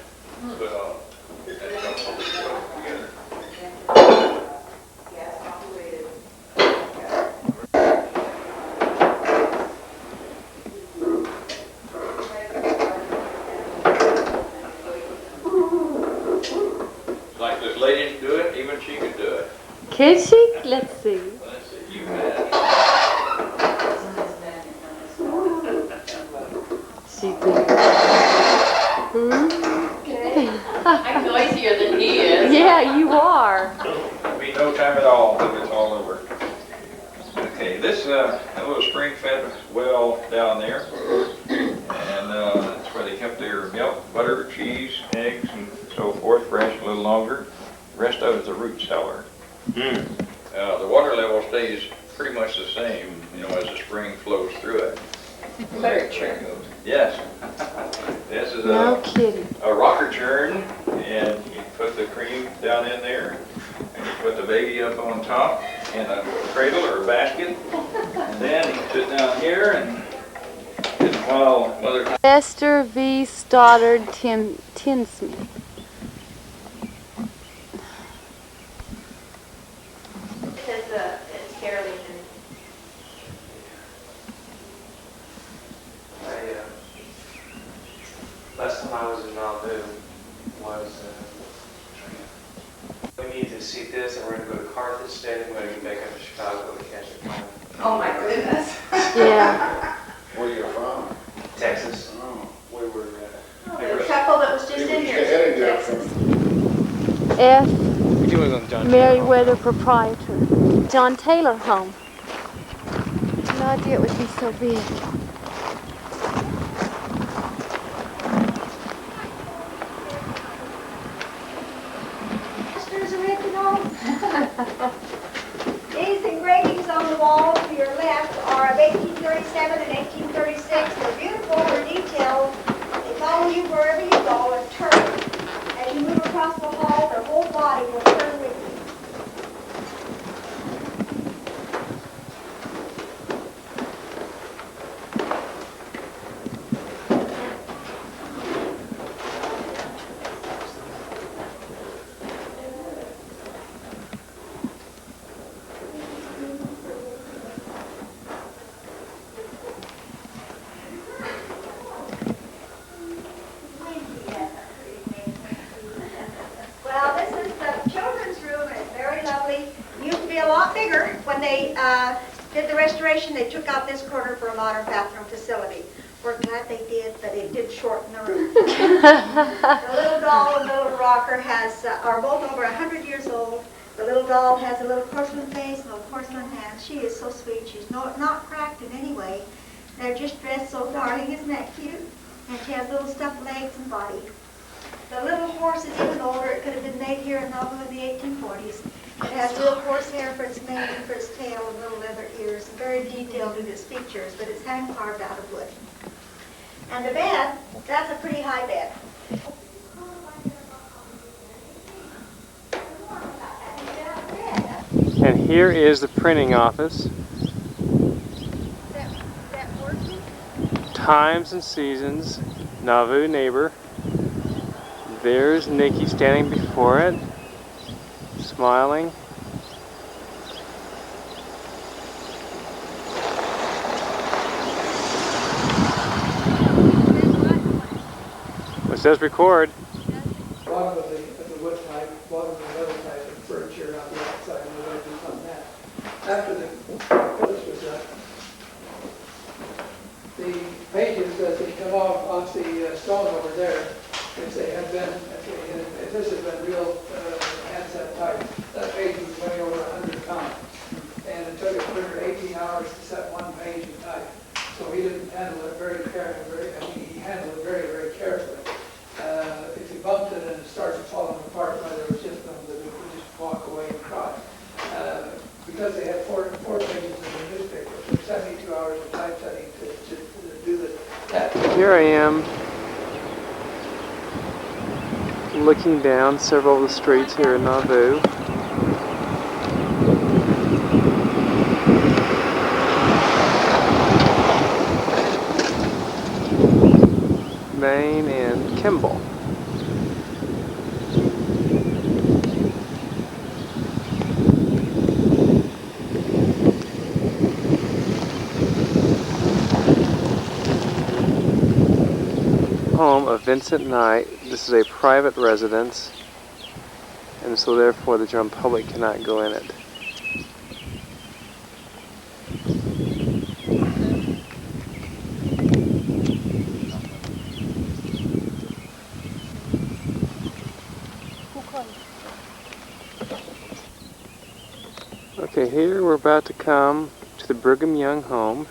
Speaker 14: Gas operated.
Speaker 15: like this lady can do it, even she could do it.
Speaker 1: Can she? Let's see.
Speaker 15: Let's see, you bet.
Speaker 1: She did.
Speaker 2: I'm noisier than he is.
Speaker 1: Yeah, you are.
Speaker 15: It'll be no time at all until it's all over. Okay, this a little spring-fed well down there, and that's where they kept their milk, butter, cheese, eggs, and so forth, fresh, a little longer. The rest of it's a root cellar. The water level stays pretty much the same, as the spring flows through it.
Speaker 2: Butter churn.
Speaker 15: Yes. This is
Speaker 1: No kidding.
Speaker 15: a rocker churn, and you put the cream down in there, and you put the baby up on top in a cradle or a basket, and then you sit down here, and while Mother...
Speaker 1: Esther V. Stoddard Tinsmith.
Speaker 11: It's Carolyn.
Speaker 9: Last time I was in Malibu was, we need to see this, and we're going to go to Carthage Stadium, we're going to get back up to Chicago to catch a plane.
Speaker 11: Oh my goodness.
Speaker 1: Yeah.
Speaker 13: Where you from?
Speaker 9: Texas.
Speaker 13: Oh.
Speaker 9: We were,
Speaker 11: The couple that was just in here.
Speaker 13: Heading there
Speaker 11: Texas.
Speaker 1: F. Meriwether proprietor. John Taylor home. No idea it would be so big.
Speaker 3: Master's original. These engravings on the wall to your left are of 1837 and 1836. They're beautiful, they're detailed. They follow you wherever you go and turn. As you move across the hall, their whole body will turn with you. Well, this is the children's
Speaker 16: lot bigger. When they did the restoration, they took out this corner for a modern bathroom facility. We're glad they did, but it did shorten the room. The little doll and the little rocker are both over 100 years old. The little doll has a little porcelain face and a little porcelain hands. She is so sweet. She's not cracked in any way. They're just dressed so darling. Isn't that cute? And she has little stuffed legs and body. The little horse is even older. It could have been made here in Nauvoo in the 1840s. It has little horsehair for its mane and for its tail and little leather ears, and very detailed in its features, but it's hand carved out of wood. And the bed, that's a pretty high bed.
Speaker 7: And here is the printing office. Times and Seasons, Nauvoo Neighbor. There's Nikki standing before it, smiling. It says record.
Speaker 17: Bottom of the wood type, bottom of the metal type, and furniture on the outside, and we're going to do on that. After this was done, the pages as they come off the stone over there, if they have been, if this has been real handset type, that page was way over 100 pounds. And it took a printer 18 hours to set one page in type. So he didn't handle it very carefully. He handled it very, very carefully. If you bumped it and it started falling apart, there was just them that would just walk away and cry. Because they had four pages in the newspaper, it took 72 hours of typesetting to do that.
Speaker 7: Here I am, looking down several of the streets here in Nauvoo. Main and Kimball. Home of Vincent Knight. This is a private residence, and so therefore the general public cannot go in it. Okay, here we're about to come to the Brigham Young home.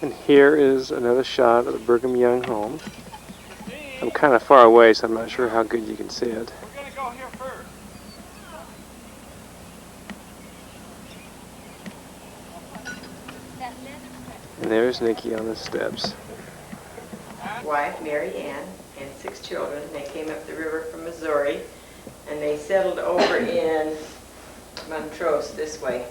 Speaker 7: And here is another shot of the Brigham Young home. I'm kind of far away, so I'm not sure how good you can see it.
Speaker 15: We're going to go here first.
Speaker 7: And there's Nikki on the steps.
Speaker 18: Wife, Mary Ann, and 6 children. They came up the river from Missouri, and they settled over in Montrose this way.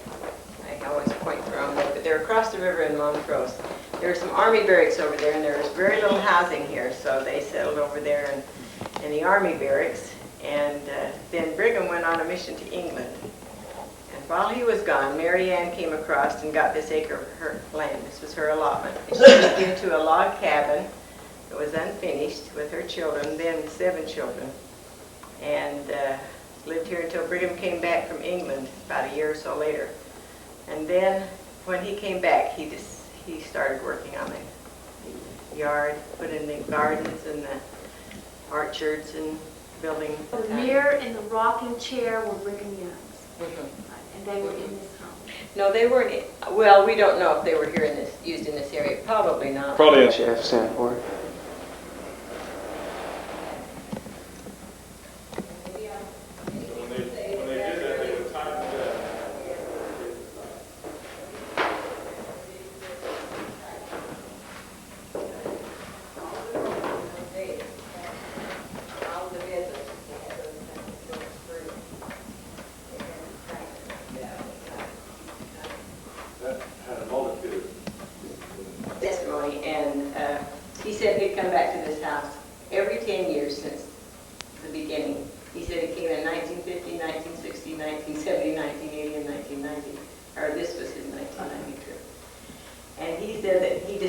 Speaker 18: I always point the wrong way, but they're across the river in Montrose. There are some army barracks over there, and there was very little housing here, so they settled over there in the army barracks. And then Brigham went on a mission to England. And while he was gone, Mary Ann came across and got this acre of her land. This was her allotment. And she moved into a log cabin that was unfinished with her children, then 7 children, and lived here until Brigham came back from England about a year or so later. And then when he came back, he started working on the yard, put in the gardens and the orchards and building.
Speaker 12: The mirror and the rocking chair were Brigham Young's, and they were in this home.
Speaker 18: No, they weren't. Well, we don't know if they were here used in this area. Probably not.
Speaker 7: Probably a chef stand for it.
Speaker 18: Testimony, and he said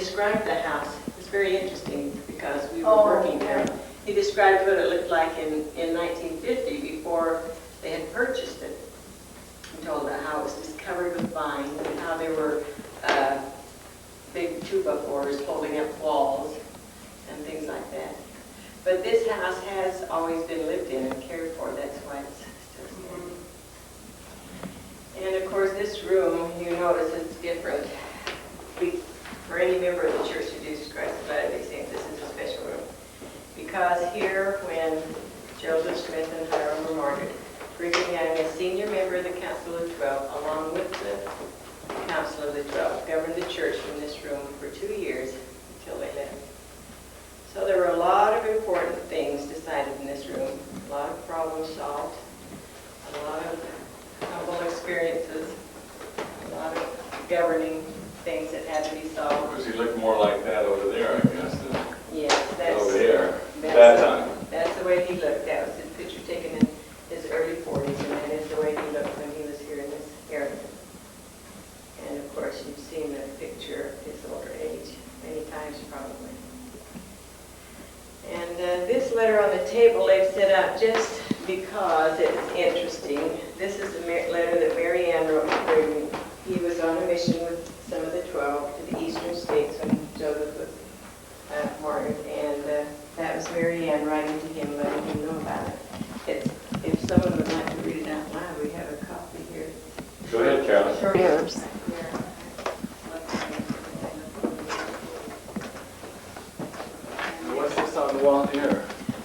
Speaker 18: described the house. It's very interesting because we were working there. He described what it looked like in 1950 before they had purchased it. He told how it was just covered with vines and how there were big 2x4s holding up walls and things like that. But this house has always been lived in and cared for. That's why it's still standing. And of course, this room, you notice it's different. For any member of the Church of Jesus Christ of Latter-day Saints, this is a special room. Because here, when Joseph Smith and Hiram were martyred, Brigham Young, a senior member of the Council of 12, along with the Council of the 12, governed the church from this room for 2 years until they left. So there were a lot of important things decided in this room, a lot of problems solved, a lot of humble experiences, a lot of governing things that had to be solved.
Speaker 15: Does he look more like that over there, I guess, than
Speaker 18: Yes, that's
Speaker 15: over here?
Speaker 18: That's
Speaker 15: That time.
Speaker 18: That's the way he looked. That was a picture taken in his early 40s, and that is the way he looked when he was here in this area. And of course, you've seen the picture of his older age many times probably. And this letter on the table they've set out just because it's interesting. This is a letter that Mary Ann wrote to Brigham. He was on a mission with some of the 12 to the eastern states when Joseph was martyred, and that was Mary Ann writing to him, letting him know about it. If someone would like to read it out loud, we have a copy here.
Speaker 15: Go ahead, Carolyn.
Speaker 18: Yours.
Speaker 15: What's this on the wall here?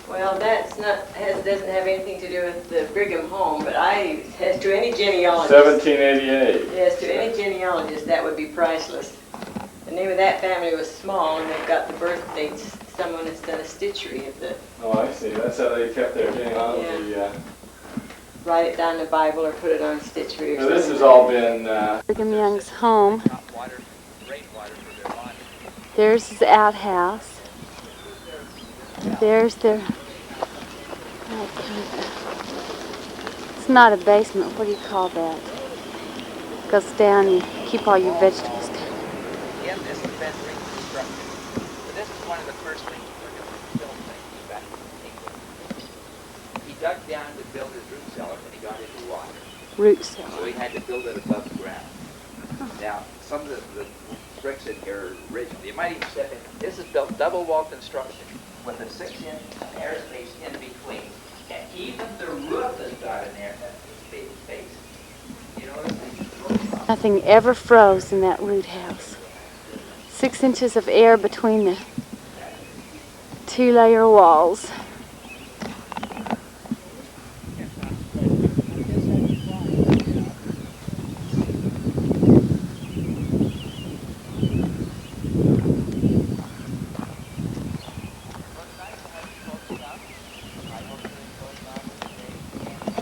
Speaker 18: Well, doesn't have anything to do with the Brigham home, but as to any genealogist.
Speaker 15: 1788.
Speaker 18: Yes, to any genealogist, that would be priceless. The name of that family was Small, and they've got the birth dates. Someone has done a stitchery of the.
Speaker 15: Oh, I see. That's how they kept their genealogy.
Speaker 18: Write it down in the Bible or put it on stitchery or
Speaker 15: Now,
Speaker 18: something.
Speaker 15: this has all been.
Speaker 4: Brigham Young's home. There's his outhouse. There's their. It's not a basement. What do you call that? Goes down. You keep all your vegetables down.
Speaker 9: Again, this has been reconstructed. But this is one of the first things Brigham built back in England. He dug down to build his root cellar when he got into water.
Speaker 4: Root cellar.
Speaker 9: So he had to build it above the ground. Now, some of the bricks in here are original. You might even step in. This is built double wall construction with a 6-inch airspace in between. And even the roof is got in there has a big space. You know,
Speaker 4: Nothing ever froze in that root house. 6 inches of air between the 2-layer walls.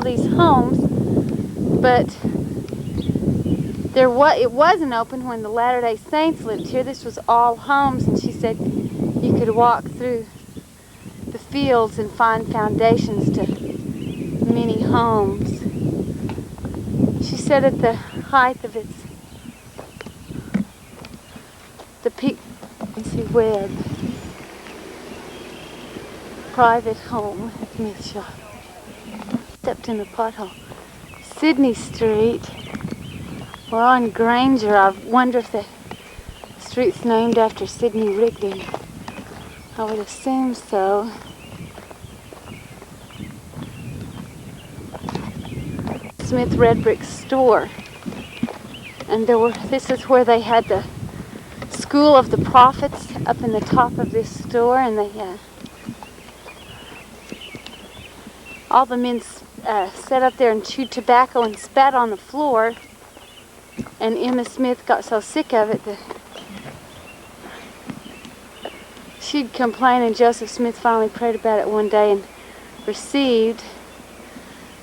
Speaker 4: These homes, but it wasn't open when the Latter-day Saints lived here. This was all homes, and she said you could walk through the fields and find foundations to many homes. She said at the height of the peak, Webb, private home at Mitchell. Stepped in a pothole. Sydney Street. We're on Granger. I wonder if the street's named after Sidney Rigdon. I would assume so. Smith Red Brick Store. And this is where they had the School of the Prophets up in the top of this store, and they all the men sat up there and chewed tobacco and spat on the floor, and Emma Smith got so sick of it that she'd complain, and Joseph Smith finally prayed about it one day and received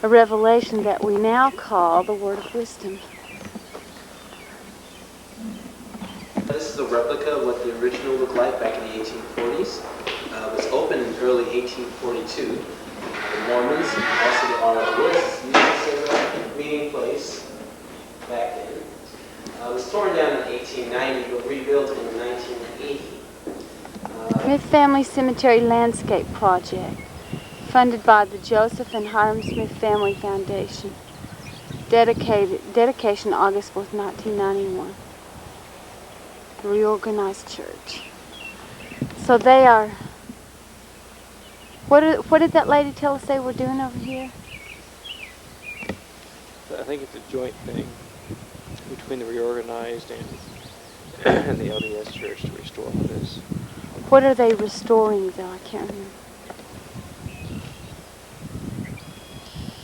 Speaker 4: a revelation that we now call the Word of Wisdom.
Speaker 19: This is a replica of what the original looked like back in the 1840s. It was opened in early 1842. The Mormons, also the ROS, used this as a meeting place back then. It was torn down in 1890 but rebuilt in 1980.
Speaker 4: Smith Family Cemetery Landscape Project, funded by the Joseph and Hiram Smith Family Foundation. Dedication August 4th, 1991. The Reorganized Church. So they are, what did that lady tell us they were doing over here?
Speaker 7: I think it's a joint thing between the Reorganized and the LDS Church to restore all this.
Speaker 4: What are they restoring though? I can't remember.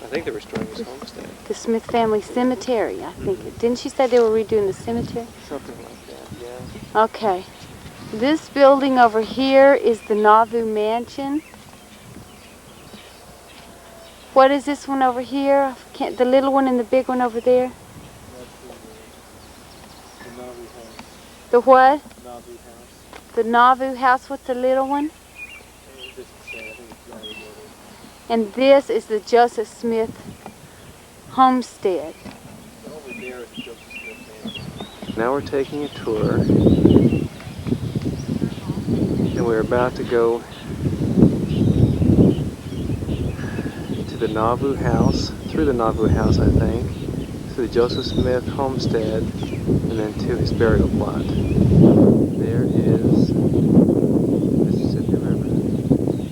Speaker 7: I think they're restoring his homestead.
Speaker 4: The Smith Family Cemetery, I think. Didn't she say they were redoing the cemetery?
Speaker 7: Something like that, yeah.
Speaker 4: Okay. This building over here is the Nauvoo Mansion. What is this one over here? The little one and the big one over there?
Speaker 7: The Nauvoo house.
Speaker 4: The what?
Speaker 7: Nauvoo house.
Speaker 4: The Nauvoo house. What's the little one? And this is the Joseph Smith homestead.
Speaker 7: Over there is the Joseph Smith Mansion. Now we're taking a tour. And we're about to go to the Nauvoo house, through the Nauvoo house I think, to the Joseph Smith homestead, and then to his burial plot. There is Mississippi River.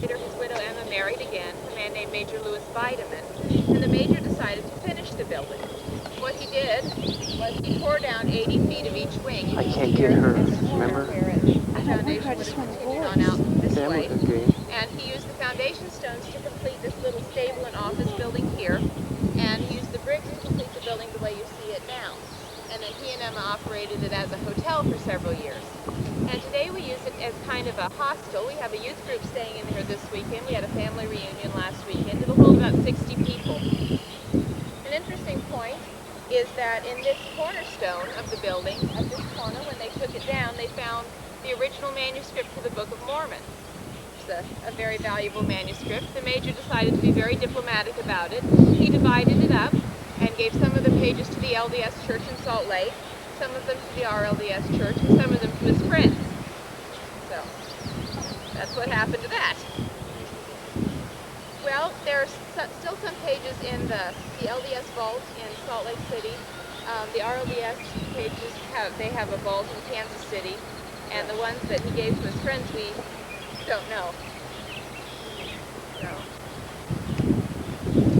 Speaker 5: Later, his widow Emma married again, a man named Major Louis Bideman, and the Major decided to finish the building. What he did was he tore down 80 feet of each wing.
Speaker 7: I can't get her, remember?
Speaker 5: The foundation would have continued on out this way.
Speaker 7: Okay.
Speaker 5: And he used the foundation stones to complete this little stable and office building here. And he used the bricks to complete the building the way you see it now. And then he and Emma operated it as a hotel for several years. And today we use it as kind of a hostel. We have a youth group staying in here this weekend. We had a family reunion last weekend. It'll hold about 60 people. An interesting point is that in this cornerstone of the building, at this corner, when they took it down, they found the original manuscript for the Book of Mormon. It's a very valuable manuscript. The Major decided to be very diplomatic about it. He divided it up and gave some of the pages to the LDS Church in Salt Lake, some of them to the RLDS Church, and some of them to his friends. So, that's what happened to that. Well, there's still some pages in the LDS vault in Salt Lake City. The RLDS pages have a vault in Kansas City, and the ones that he gave to his friends we don't know.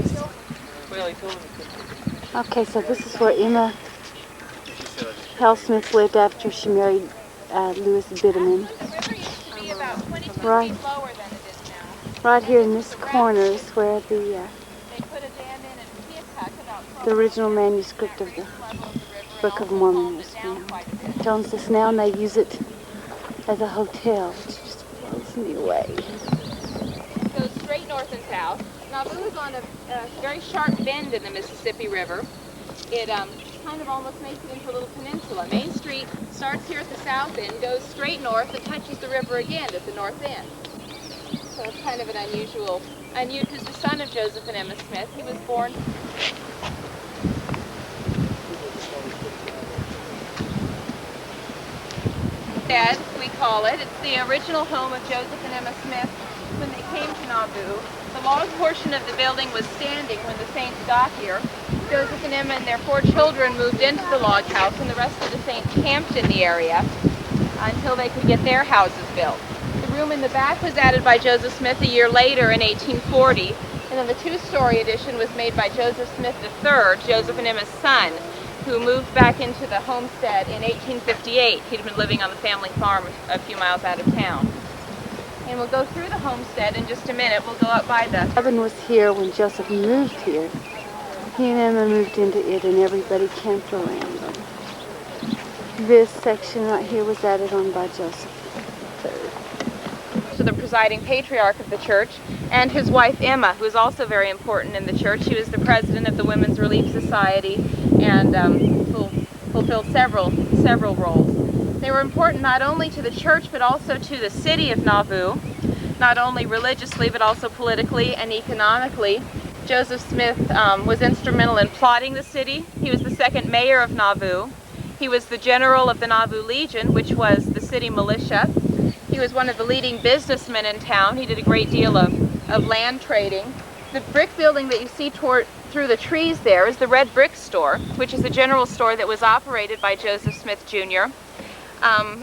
Speaker 5: So.
Speaker 7: Well, he told him he couldn't.
Speaker 4: Okay, so this is where Emma Hale Smith lived after she married Louis Bideman. Right here in this corner is where the original manuscript of the Book of Mormon was found. It owns this now, and they use it as a hotel, which just blows me away.
Speaker 5: It goes straight north and south. Nauvoo is on a very sharp bend in the Mississippi River. It kind of almost makes it into a little peninsula. Main Street starts here at the south end, goes straight north, and touches the river again at the north end. So it's kind of an unusual, because the son of Joseph and Emma Smith, he was born. Bed, we call it. It's the original home of Joseph and Emma Smith when they came to Nauvoo. The log portion of the building was standing when the saints got here. Joseph and Emma and their 4 children moved into the log house, and the rest of the saints camped in the area until they could get their houses built. The room in the back was added by Joseph Smith a year later in 1840, and then the 2-story addition was made by Joseph Smith III, Joseph and Emma's son, who moved back into the homestead in 1858. He'd been living on the family farm a few miles out of town. And we'll go through the homestead in just a minute. We'll go up by the...
Speaker 4: Evan was here when Joseph moved here. He and Emma moved into it, and everybody camped around them. This section right here was added on by Joseph III.
Speaker 5: To the presiding patriarch of the church, and his wife Emma, who is also very important in the church. She was the president of the Women's Relief Society and fulfilled several roles. They were important not only to the church but also to the city of Nauvoo, not only religiously but also politically and economically. Joseph Smith was instrumental in plotting the city. He was the second mayor of Nauvoo,
Speaker 20: He was the general of the Nauvoo Legion, which was the city militia. He was one of the leading businessmen in town. He did a great deal of land trading. The brick building that you see through the trees there is the Red Brick Store, which is a general store that was operated by Joseph Smith Jr.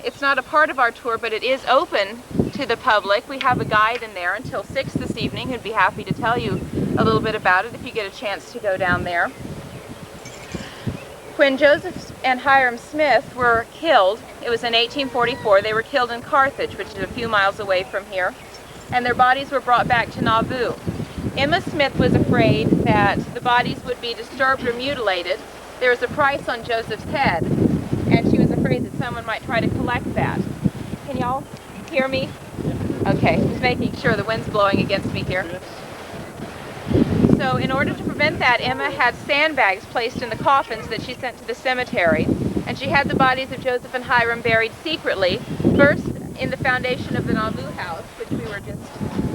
Speaker 20: It's not a part of our tour, but it is open to the public. We have a guide in there until 6 this evening who'd be happy to tell you a little bit about it if you get a chance to go down there. When Joseph and Hiram Smith were killed, it was in 1844, they were killed in Carthage, which is a few miles away from here, and their bodies were brought back to Nauvoo. Emma Smith was afraid that the bodies would be disturbed or mutilated. There was a price on Joseph's head, and she was afraid that someone might try to collect that. Can y'all hear me? Okay, just making sure. The wind's blowing against me here. So in order to prevent that, Emma had sandbags placed in the coffins that she sent to the cemetery, and she had the bodies of Joseph and Hiram buried secretly, first in the foundation of the Nauvoo house, which we were just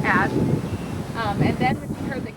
Speaker 20: at, and then when she heard that